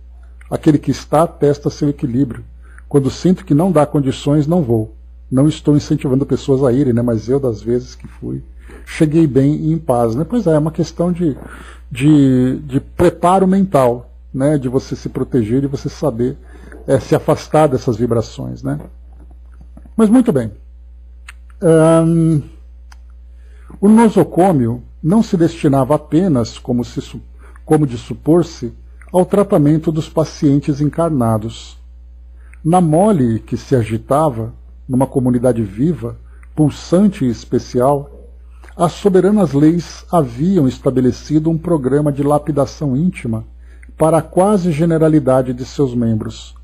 Aquele que está testa seu equilíbrio. Quando sinto que não dá condições, não vou. Não estou incentivando pessoas a irem, né, mas eu, das vezes que fui, cheguei bem e em paz. Né? Pois é uma questão de preparo mental, né, de você se proteger, de você saber se afastar dessas vibrações. Né? Mas muito bem. O nosocômio não se destinava apenas, como de supor-se, ao tratamento dos pacientes encarnados. Na mole que se agitava, numa comunidade viva, pulsante e especial, as soberanas leis haviam estabelecido um programa de lapidação íntima para a quase generalidade de seus membros.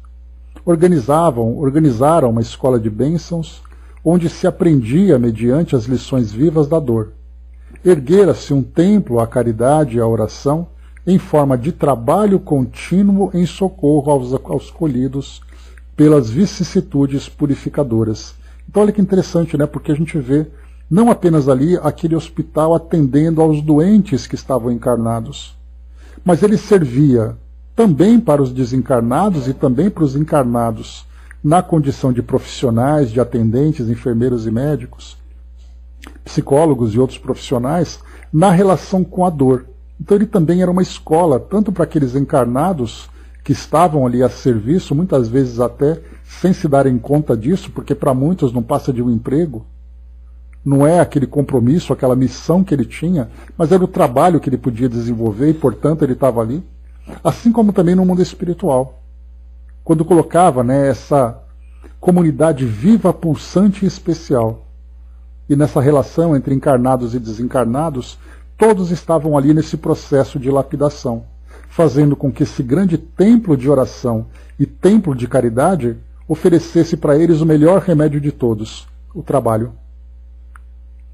organizaram uma escola de bênçãos, onde se aprendia mediante as lições vivas da dor. Erguera-se um templo à caridade e à oração, em forma de trabalho contínuo em socorro aos colhidos pelas vicissitudes purificadoras. Então olha que interessante, né? Porque a gente vê não apenas ali aquele hospital atendendo aos doentes que estavam encarnados, mas ele servia também para os desencarnados e também para os encarnados, na condição de profissionais, de atendentes, enfermeiros e médicos, psicólogos e outros profissionais, na relação com a dor. Então ele também era uma escola, tanto para aqueles encarnados que estavam ali a serviço, muitas vezes até sem se darem conta disso, porque para muitos não passa de um emprego, não é aquele compromisso, aquela missão que ele tinha, mas era o trabalho que ele podia desenvolver e, portanto, ele estava ali. Assim como também no mundo espiritual. Quando colocava, né, essa comunidade viva, pulsante e especial. E nessa relação entre encarnados e desencarnados, todos estavam ali nesse processo de lapidação, fazendo com que esse grande templo de oração e templo de caridade oferecesse para eles o melhor remédio de todos, o trabalho.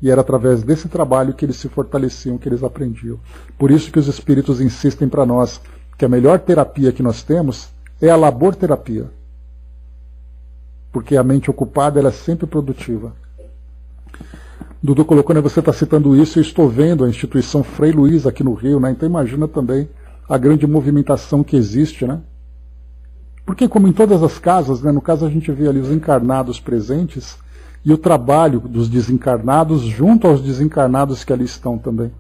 E era através desse trabalho que eles se fortaleciam, que eles aprendiam. Por isso que os espíritos insistem para nós que a melhor terapia que nós temos é a laborterapia. Porque a mente ocupada ela é sempre produtiva. Dudu colocou, né, você está citando isso, eu estou vendo a instituição Frei Luiz aqui no Rio, né, então imagina também a grande movimentação que existe, né? Porque como em todas as casas, né, no caso a gente vê ali os encarnados presentes e o trabalho dos desencarnados junto aos desencarnados que ali estão também.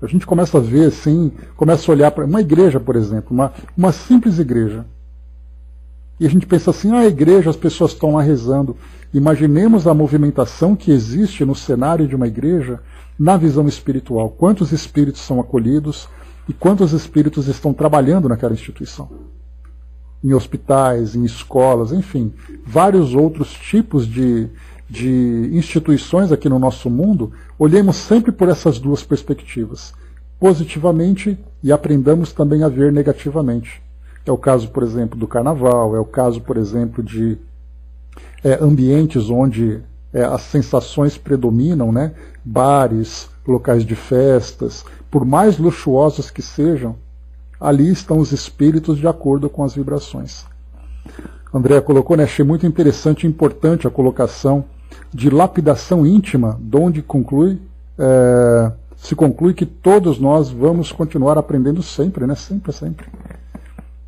A gente começa a ver assim, começa a olhar para uma igreja, por exemplo, uma simples igreja. E a gente pensa assim, a igreja, as pessoas estão lá rezando. Imaginemos a movimentação que existe no cenário de uma igreja na visão espiritual. Quantos espíritos são acolhidos e quantos espíritos estão trabalhando naquela instituição. Em hospitais, em escolas, enfim, vários outros tipos de instituições aqui no nosso mundo. Olhemos sempre por essas duas perspectivas, positivamente, e aprendamos também a ver negativamente. É o caso, por exemplo, do carnaval, é o caso, por exemplo, de ambientes onde as sensações predominam, né? Bares, locais de festas, por mais luxuosos que sejam, ali estão os espíritos de acordo com as vibrações. André colocou, né? Achei muito interessante e importante a colocação de lapidação íntima, onde se conclui que todos nós vamos continuar aprendendo sempre, né? Sempre, sempre.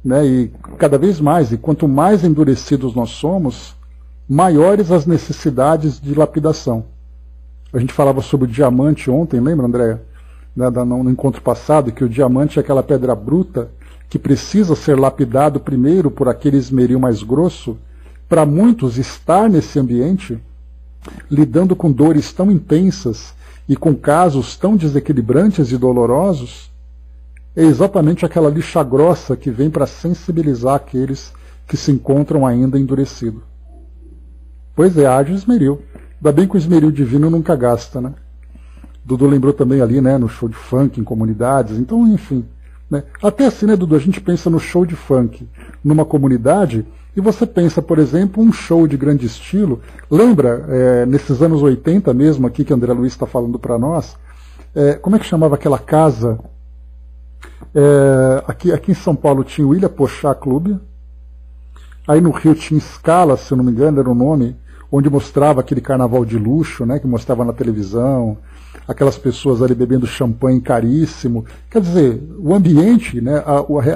Né? E cada vez mais, e quanto mais endurecidos nós somos, maiores as necessidades de lapidação. A gente falava sobre o diamante ontem, lembra, André? No encontro passado, que o diamante é aquela pedra bruta que precisa ser lapidado primeiro por aquele esmeril mais grosso. Para muitos, estar nesse ambiente, lidando com dores tão intensas e com casos tão desequilibrantes e dolorosos, é exatamente aquela lixa grossa que vem para sensibilizar aqueles que se encontram ainda endurecidos. Pois é, haja esmeril. Ainda bem que o esmeril divino nunca gasta, né? Dudu lembrou também ali, né, no show de funk, em comunidades. Então, enfim. Né? Até assim, né, Dudu, a gente pensa no show de funk numa comunidade e você pensa, por exemplo, um show de grande estilo. Lembra, nesses anos 80 mesmo, aqui que André Luiz está falando para nós, como é que chamava aquela casa? Aqui em São Paulo tinha o Ilha Pochá Clube. Aí no Rio tinha Scala, se eu não me engano, era o nome, onde mostrava aquele carnaval de luxo, né, que mostrava na televisão, aquelas pessoas ali bebendo champanhe caríssimo. Quer dizer, o ambiente, né,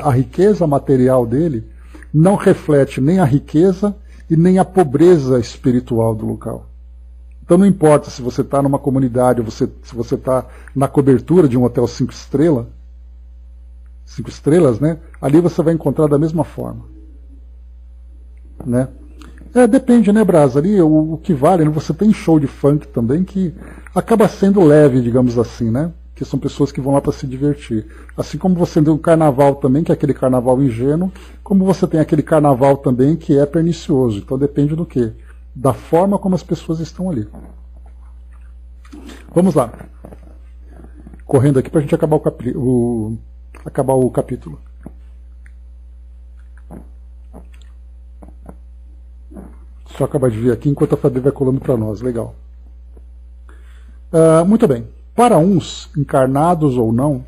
a riqueza material dele não reflete nem a riqueza e nem a pobreza espiritual do local. Então não importa se você está numa comunidade, se você está na cobertura de um hotel 5 estrelas, né, ali você vai encontrar da mesma forma. Né? Depende, né, Brasa? Ali o que vale, né? Você tem show de funk também que acaba sendo leve, digamos assim, né? Que são pessoas que vão lá para se divertir. Assim como você tem um carnaval também, que é aquele carnaval ingênuo, como você tem aquele carnaval também que é pernicioso. Então depende do quê? Da forma como as pessoas estão ali. Vamos lá. Correndo aqui para a gente acabar o capítulo. Só acabar de vir aqui enquanto a Fabi vai colando para nós. Legal. Muito bem. Para uns, encarnados ou não,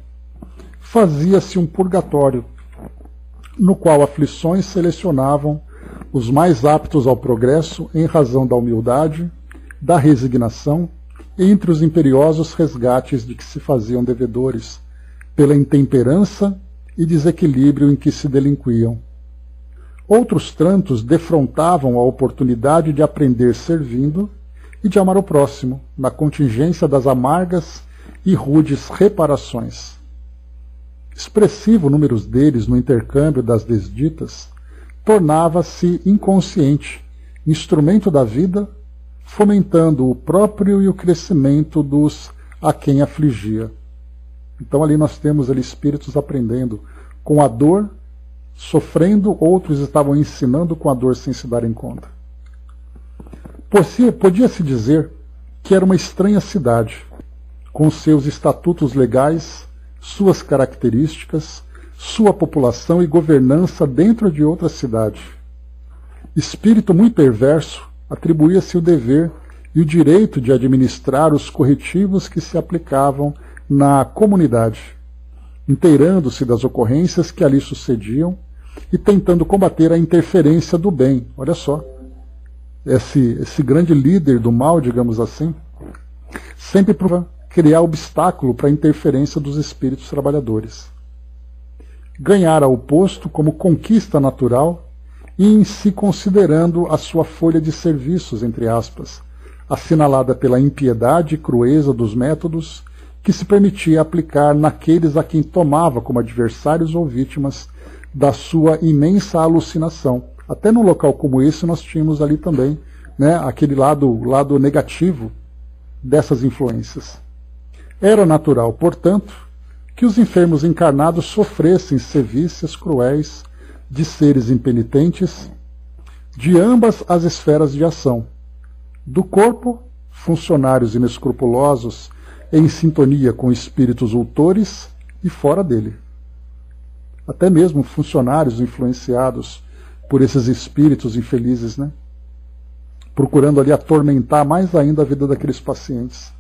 fazia-se um purgatório, no qual aflições selecionavam os mais aptos ao progresso em razão da humildade, da resignação, entre os imperiosos resgates de que se faziam devedores, pela intemperança e desequilíbrio em que se delinquiam. Outros tantos defrontavam a oportunidade de aprender servindo e de amar o próximo, na contingência das amargas e rudes reparações. Expressivo número deles no intercâmbio das desditas, tornava-se inconsciente, instrumento da vida, fomentando o próprio e o crescimento dos a quem afligia. Então ali nós temos ali espíritos aprendendo com a dor, sofrendo, outros estavam ensinando com a dor sem se darem conta. Podia-se dizer que era uma estranha cidade, com seus estatutos legais, suas características, sua população e governança dentro de outra cidade. Espírito muito perverso, atribuía-se o dever e o direito de administrar os corretivos que se aplicavam na comunidade, inteirando-se das ocorrências que ali sucediam e tentando combater a interferência do bem. Olha só, esse grande líder do mal, digamos assim, sempre procura criar obstáculo para a interferência dos espíritos trabalhadores. Ganhara o posto como conquista natural e em si considerando a sua folha de serviços, entre aspas, assinalada pela impiedade e crueza dos métodos que se permitia aplicar naqueles a quem tomava como adversários ou vítimas da sua imensa alucinação. Até num local como esse nós tínhamos ali também, né, aquele lado negativo dessas influências. Era natural, portanto, que os enfermos encarnados sofressem sevícias cruéis de seres impenitentes de ambas as esferas de ação. Do corpo, funcionários inescrupulosos em sintonia com espíritos ultores e fora dele. Até mesmo funcionários influenciados por esses espíritos infelizes, né? Procurando ali atormentar mais ainda a vida daqueles pacientes.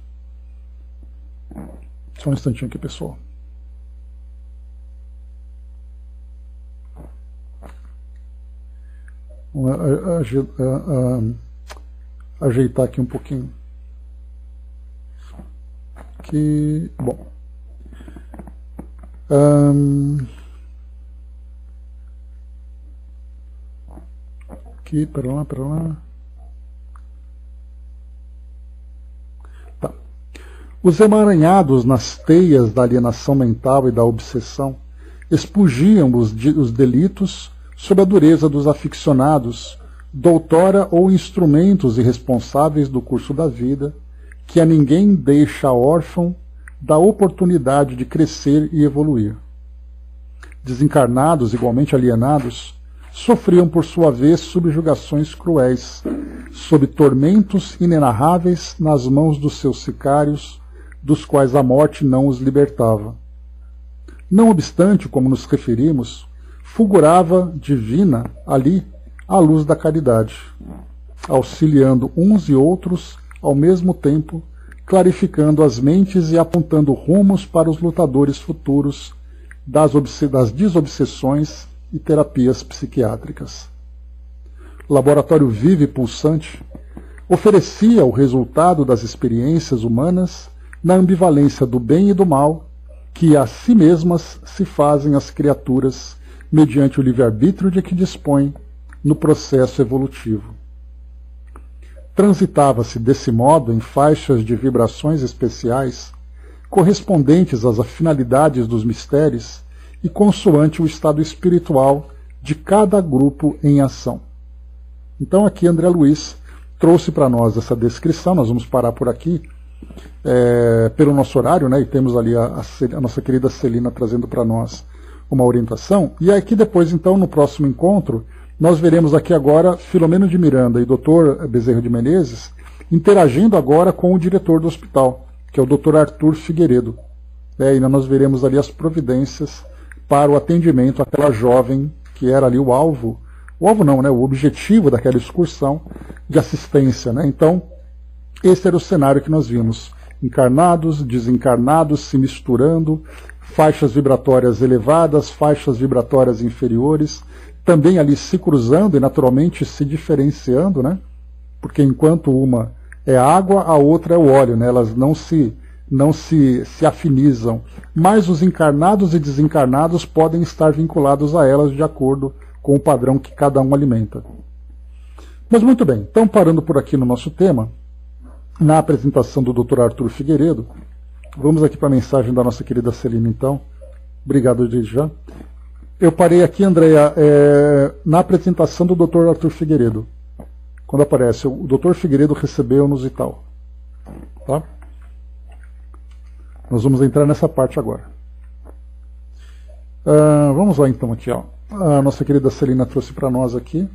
Só um instantinho aqui, pessoal. Ajeitar aqui um pouquinho. Bom. Aqui, pera lá. Tá. Os emaranhados nas teias da alienação mental e da obsessão expugiam os delitos sob a dureza dos aficionados, doutora ou instrumentos irresponsáveis do curso da vida, que a ninguém deixa órfão da oportunidade de crescer e evoluir. Desencarnados, igualmente alienados, sofriam por sua vez subjugações cruéis, sob tormentos inenarráveis nas mãos dos seus sicários, dos quais a morte não os libertava. Não obstante, como nos referimos, fulgurava divina ali a luz da caridade, auxiliando uns e outros ao mesmo tempo, clarificando as mentes e apontando rumos para os lutadores futuros das desobsessões e terapias psiquiátricas. O laboratório vivo e pulsante oferecia o resultado das experiências humanas na ambivalência do bem e do mal, que a si mesmas se fazem as criaturas mediante o livre-arbítrio de que dispõem no processo evolutivo. Transitava-se desse modo em faixas de vibrações especiais, correspondentes às finalidades dos mistérios e consoante o estado espiritual de cada grupo em ação. Então aqui André Luiz trouxe para nós essa descrição, nós vamos parar por aqui, pelo nosso horário, né, e temos ali a nossa querida Celina trazendo para nós uma orientação, e aqui depois, então, no próximo encontro, nós veremos aqui agora Filomeno de Miranda e Dr. Bezerra de Menezes interagindo agora com o diretor do hospital, que é o Dr. Arthur Figueiredo. E nós veremos ali as providências para o atendimento àquela jovem que era ali o alvo o alvo não, né? O objetivo daquela excursão de assistência, né? Então, esse era o cenário que nós vimos. Encarnados, desencarnados se misturando, faixas vibratórias elevadas, faixas vibratórias inferiores, também ali se cruzando e naturalmente se diferenciando, né? Porque enquanto uma é água, a outra é o óleo, né? Elas não se afinizam, mas os encarnados e desencarnados podem estar vinculados a elas de acordo com o padrão que cada um alimenta. Mas muito bem, então parando por aqui no nosso tema, na apresentação do Dr. Arthur Figueiredo, vamos aqui para a mensagem da nossa querida Celina, então. Obrigado desde já. Eu parei aqui, Andréia, na apresentação do Dr. Arthur Figueiredo. Quando aparece, o Dr. Figueiredo recebeu-nos e tal. Tá? Nós vamos entrar nessa parte agora. Vamos lá então aqui, ó. A nossa querida Celina trouxe para nós aqui.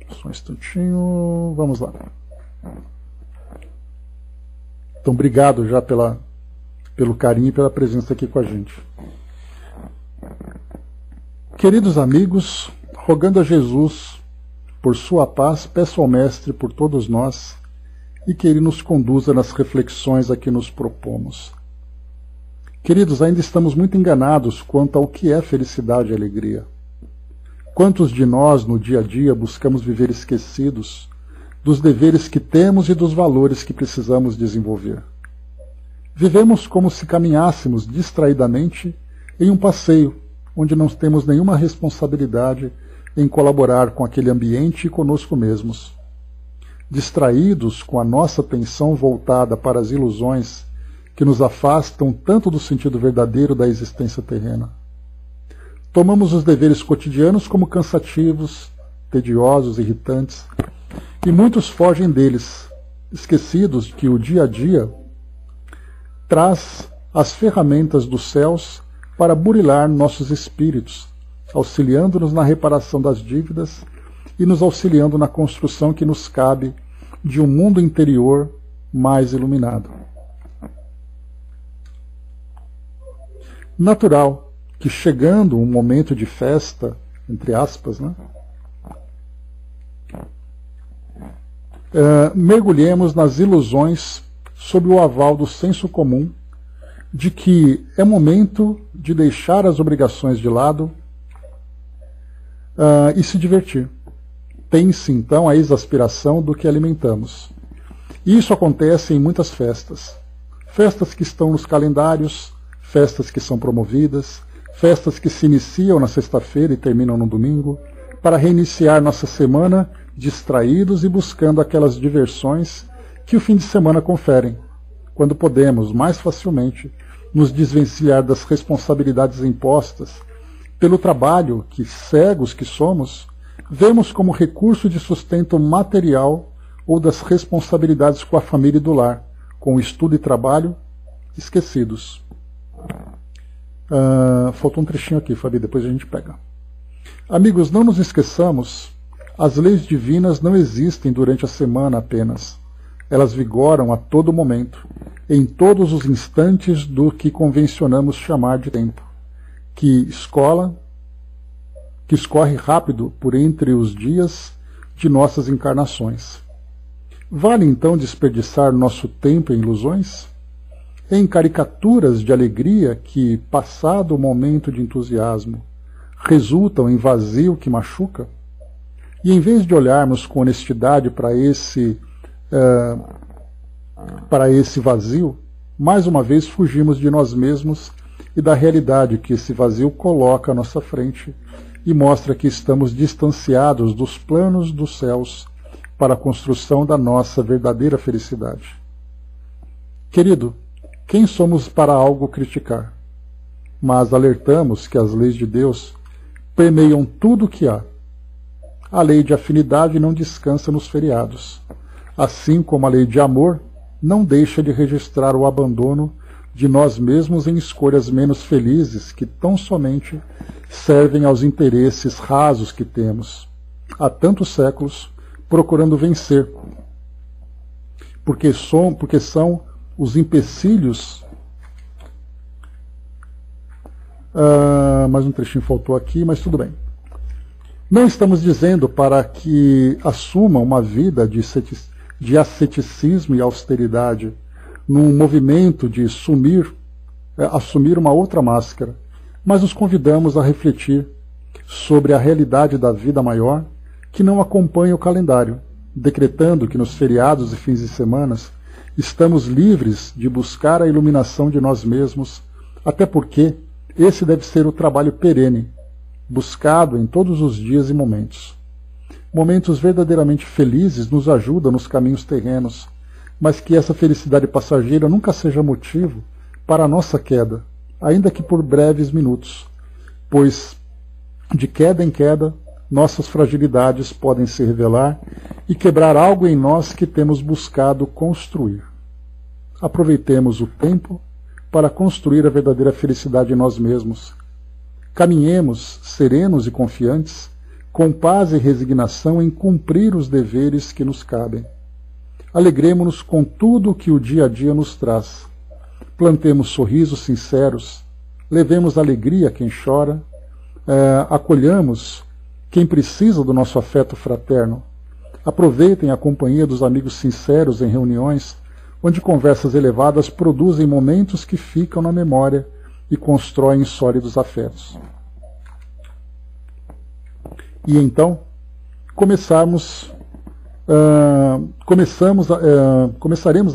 Só um instantinho. Vamos lá. Então, obrigado já pelo carinho e pela presença aqui com a gente. Queridos amigos, rogando a Jesus por sua paz, peço ao Mestre por todos nós e que Ele nos conduza nas reflexões a que nos propomos. Queridos, ainda estamos muito enganados quanto ao que é felicidade e alegria. Quantos de nós, no dia a dia, buscamos viver esquecidos dos deveres que temos e dos valores que precisamos desenvolver? Vivemos como se caminhássemos distraidamente em um passeio, onde não temos nenhuma responsabilidade em colaborar com aquele ambiente e conosco mesmos. Distraídos com a nossa atenção voltada para as ilusões que nos afastam tanto do sentido verdadeiro da existência terrena. Tomamos os deveres cotidianos como cansativos, tediosos, irritantes, e muitos fogem deles, esquecidos de que o dia a dia traz as ferramentas dos céus para burilar nossos espíritos, auxiliando-nos na reparação das dívidas e nos auxiliando na construção que nos cabe de um mundo interior mais iluminado. Natural que, chegando um momento de festa, entre aspas, né, mergulhemos nas ilusões sob o aval do senso comum de que é momento de deixar as obrigações de lado e se divertir. Tem-se então a exasperação do que alimentamos. E isso acontece em muitas festas. Festas que estão nos calendários, festas que são promovidas, festas que se iniciam na sexta-feira e terminam no domingo, para reiniciar nossa semana distraídos e buscando aquelas diversões que o fim de semana conferem, quando podemos mais facilmente nos desvencilhar das responsabilidades impostas pelo trabalho que, cegos que somos, vemos como recurso de sustento material ou das responsabilidades com a família e do lar, com o estudo e trabalho, esquecidos. Faltou um trechinho aqui, Fabi, depois a gente pega. Amigos, não nos esqueçamos, as leis divinas não existem durante a semana apenas. Elas vigoram a todo momento, em todos os instantes do que convencionamos chamar de tempo, que escorre rápido por entre os dias de nossas encarnações. Vale então desperdiçar nosso tempo em ilusões? Em caricaturas de alegria que, passado o momento de entusiasmo, resultam em vazio que machuca? E em vez de olharmos com honestidade para esse vazio, mais uma vez fugimos de nós mesmos e da realidade que esse vazio coloca à nossa frente e mostra que estamos distanciados dos planos dos céus para a construção da nossa verdadeira felicidade. Querido, quem somos para algo criticar? Mas alertamos que as leis de Deus permeiam tudo o que há. A lei de afinidade não descansa nos feriados, assim como a lei de amor não deixa de registrar o abandono de nós mesmos em escolhas menos felizes que tão somente servem aos interesses rasos que temos, há tantos séculos, procurando vencer, porque são os empecilhos. Mais um trechinho faltou aqui, mas tudo bem. Não estamos dizendo para que assuma uma vida de asceticismo e austeridade, num movimento de assumir uma outra máscara, mas nos convidamos a refletir sobre a realidade da vida maior que não acompanha o calendário, decretando que nos feriados e fins de semana estamos livres de buscar a iluminação de nós mesmos, até porque esse deve ser o trabalho perene, buscado em todos os dias e momentos. Momentos verdadeiramente felizes nos ajudam nos caminhos terrenos, mas que essa felicidade passageira nunca seja motivo para a nossa queda, ainda que por breves minutos, pois de queda em queda nossas fragilidades podem se revelar e quebrar algo em nós que temos buscado construir. Aproveitemos o tempo para construir a verdadeira felicidade em nós mesmos. Caminhemos serenos e confiantes, com paz e resignação em cumprir os deveres que nos cabem. Alegremo-nos com tudo o que o dia a dia nos traz. Plantemos sorrisos sinceros, levemos alegria a quem chora, acolhamos quem precisa do nosso afeto fraterno. Aproveitem a companhia dos amigos sinceros em reuniões, onde conversas elevadas produzem momentos que ficam na memória e constroem sólidos afetos. E então, começaremos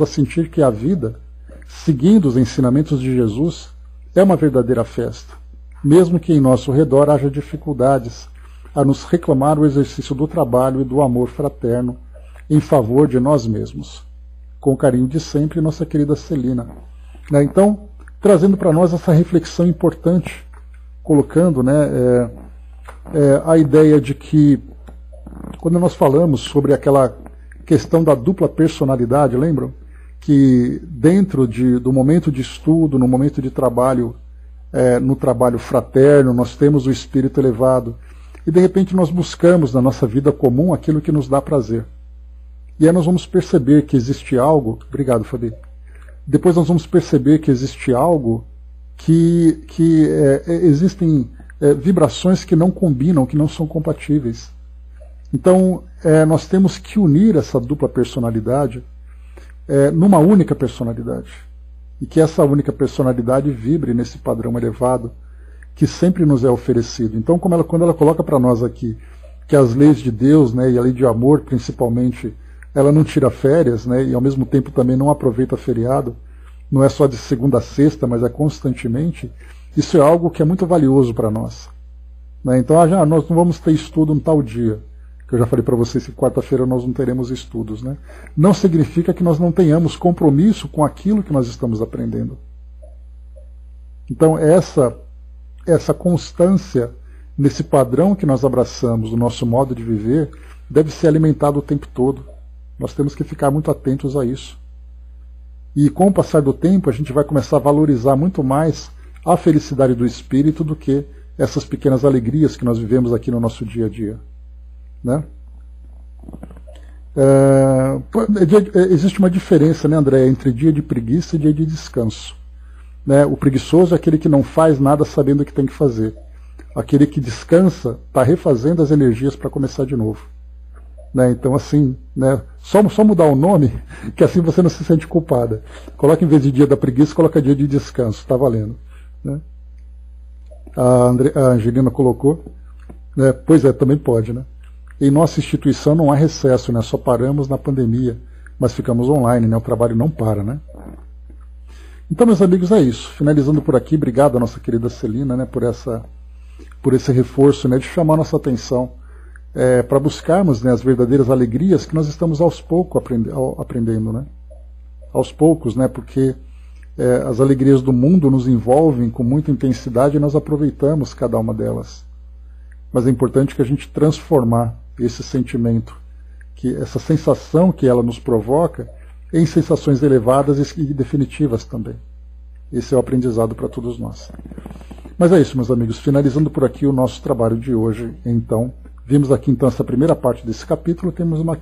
a sentir que a vida, seguindo os ensinamentos de Jesus, é uma verdadeira festa, mesmo que em nosso redor haja dificuldades a nos reclamar o exercício do trabalho e do amor fraterno em favor de nós mesmos. Com o carinho de sempre, nossa querida Celina. Então, trazendo para nós essa reflexão importante, colocando a ideia de que, quando nós falamos sobre aquela questão da dupla personalidade, lembram? Que dentro do momento de estudo, no momento de trabalho, no trabalho fraterno, nós temos o espírito elevado, e de repente nós buscamos na nossa vida comum aquilo que nos dá prazer. E aí nós vamos perceber que existe algo... Obrigado, Fabi. Depois nós vamos perceber que existe algo que existem vibrações que não combinam, que não são compatíveis. Então, nós temos que unir essa dupla personalidade numa única personalidade. E que essa única personalidade vibre nesse padrão elevado que sempre nos é oferecido. Então, quando ela coloca para nós aqui que as leis de Deus, e a lei de amor, principalmente, ela não tira férias, e ao mesmo tempo também não aproveita feriado, não é só de segunda a sexta, mas é constantemente, isso é algo que é muito valioso para nós. Então, nós não vamos ter estudo um tal dia, que eu já falei para vocês que quarta-feira nós não teremos estudos. Não significa que nós não tenhamos compromisso com aquilo que nós estamos aprendendo. Então, essa constância nesse padrão que nós abraçamos, do nosso modo de viver, deve ser alimentado o tempo todo. Nós temos que ficar muito atentos a isso. E com o passar do tempo, a gente vai começar a valorizar muito mais a felicidade do espírito do que essas pequenas alegrias que nós vivemos aqui no nosso dia a dia. Existe uma diferença, André, entre dia de preguiça e dia de descanso. O preguiçoso é aquele que não faz nada sabendo o que tem que fazer. Aquele que descansa está refazendo as energias para começar de novo. Então, assim, só mudar o nome, que assim você não se sente culpada. Coloca, em vez de dia da preguiça, coloca dia de descanso, está valendo. A Angelina colocou, pois é, também pode. Em nossa instituição não há recesso, só paramos na pandemia, mas ficamos online, o trabalho não para. Então, meus amigos, é isso. Finalizando por aqui, obrigado à nossa querida Celina, por esse reforço, de chamar a nossa atenção para buscarmos as verdadeiras alegrias que nós estamos aos poucos aprendendo. Aos poucos, porque as alegrias do mundo nos envolvem com muita intensidade e nós aproveitamos cada uma delas. Mas é importante que a gente transformar esse sentimento, essa sensação que ela nos provoca, em sensações elevadas e definitivas também. Esse é o aprendizado para todos nós. Mas é isso, meus amigos. Finalizando por aqui o nosso trabalho de hoje, então. Vimos aqui, então, essa primeira parte desse capítulo. Temos uma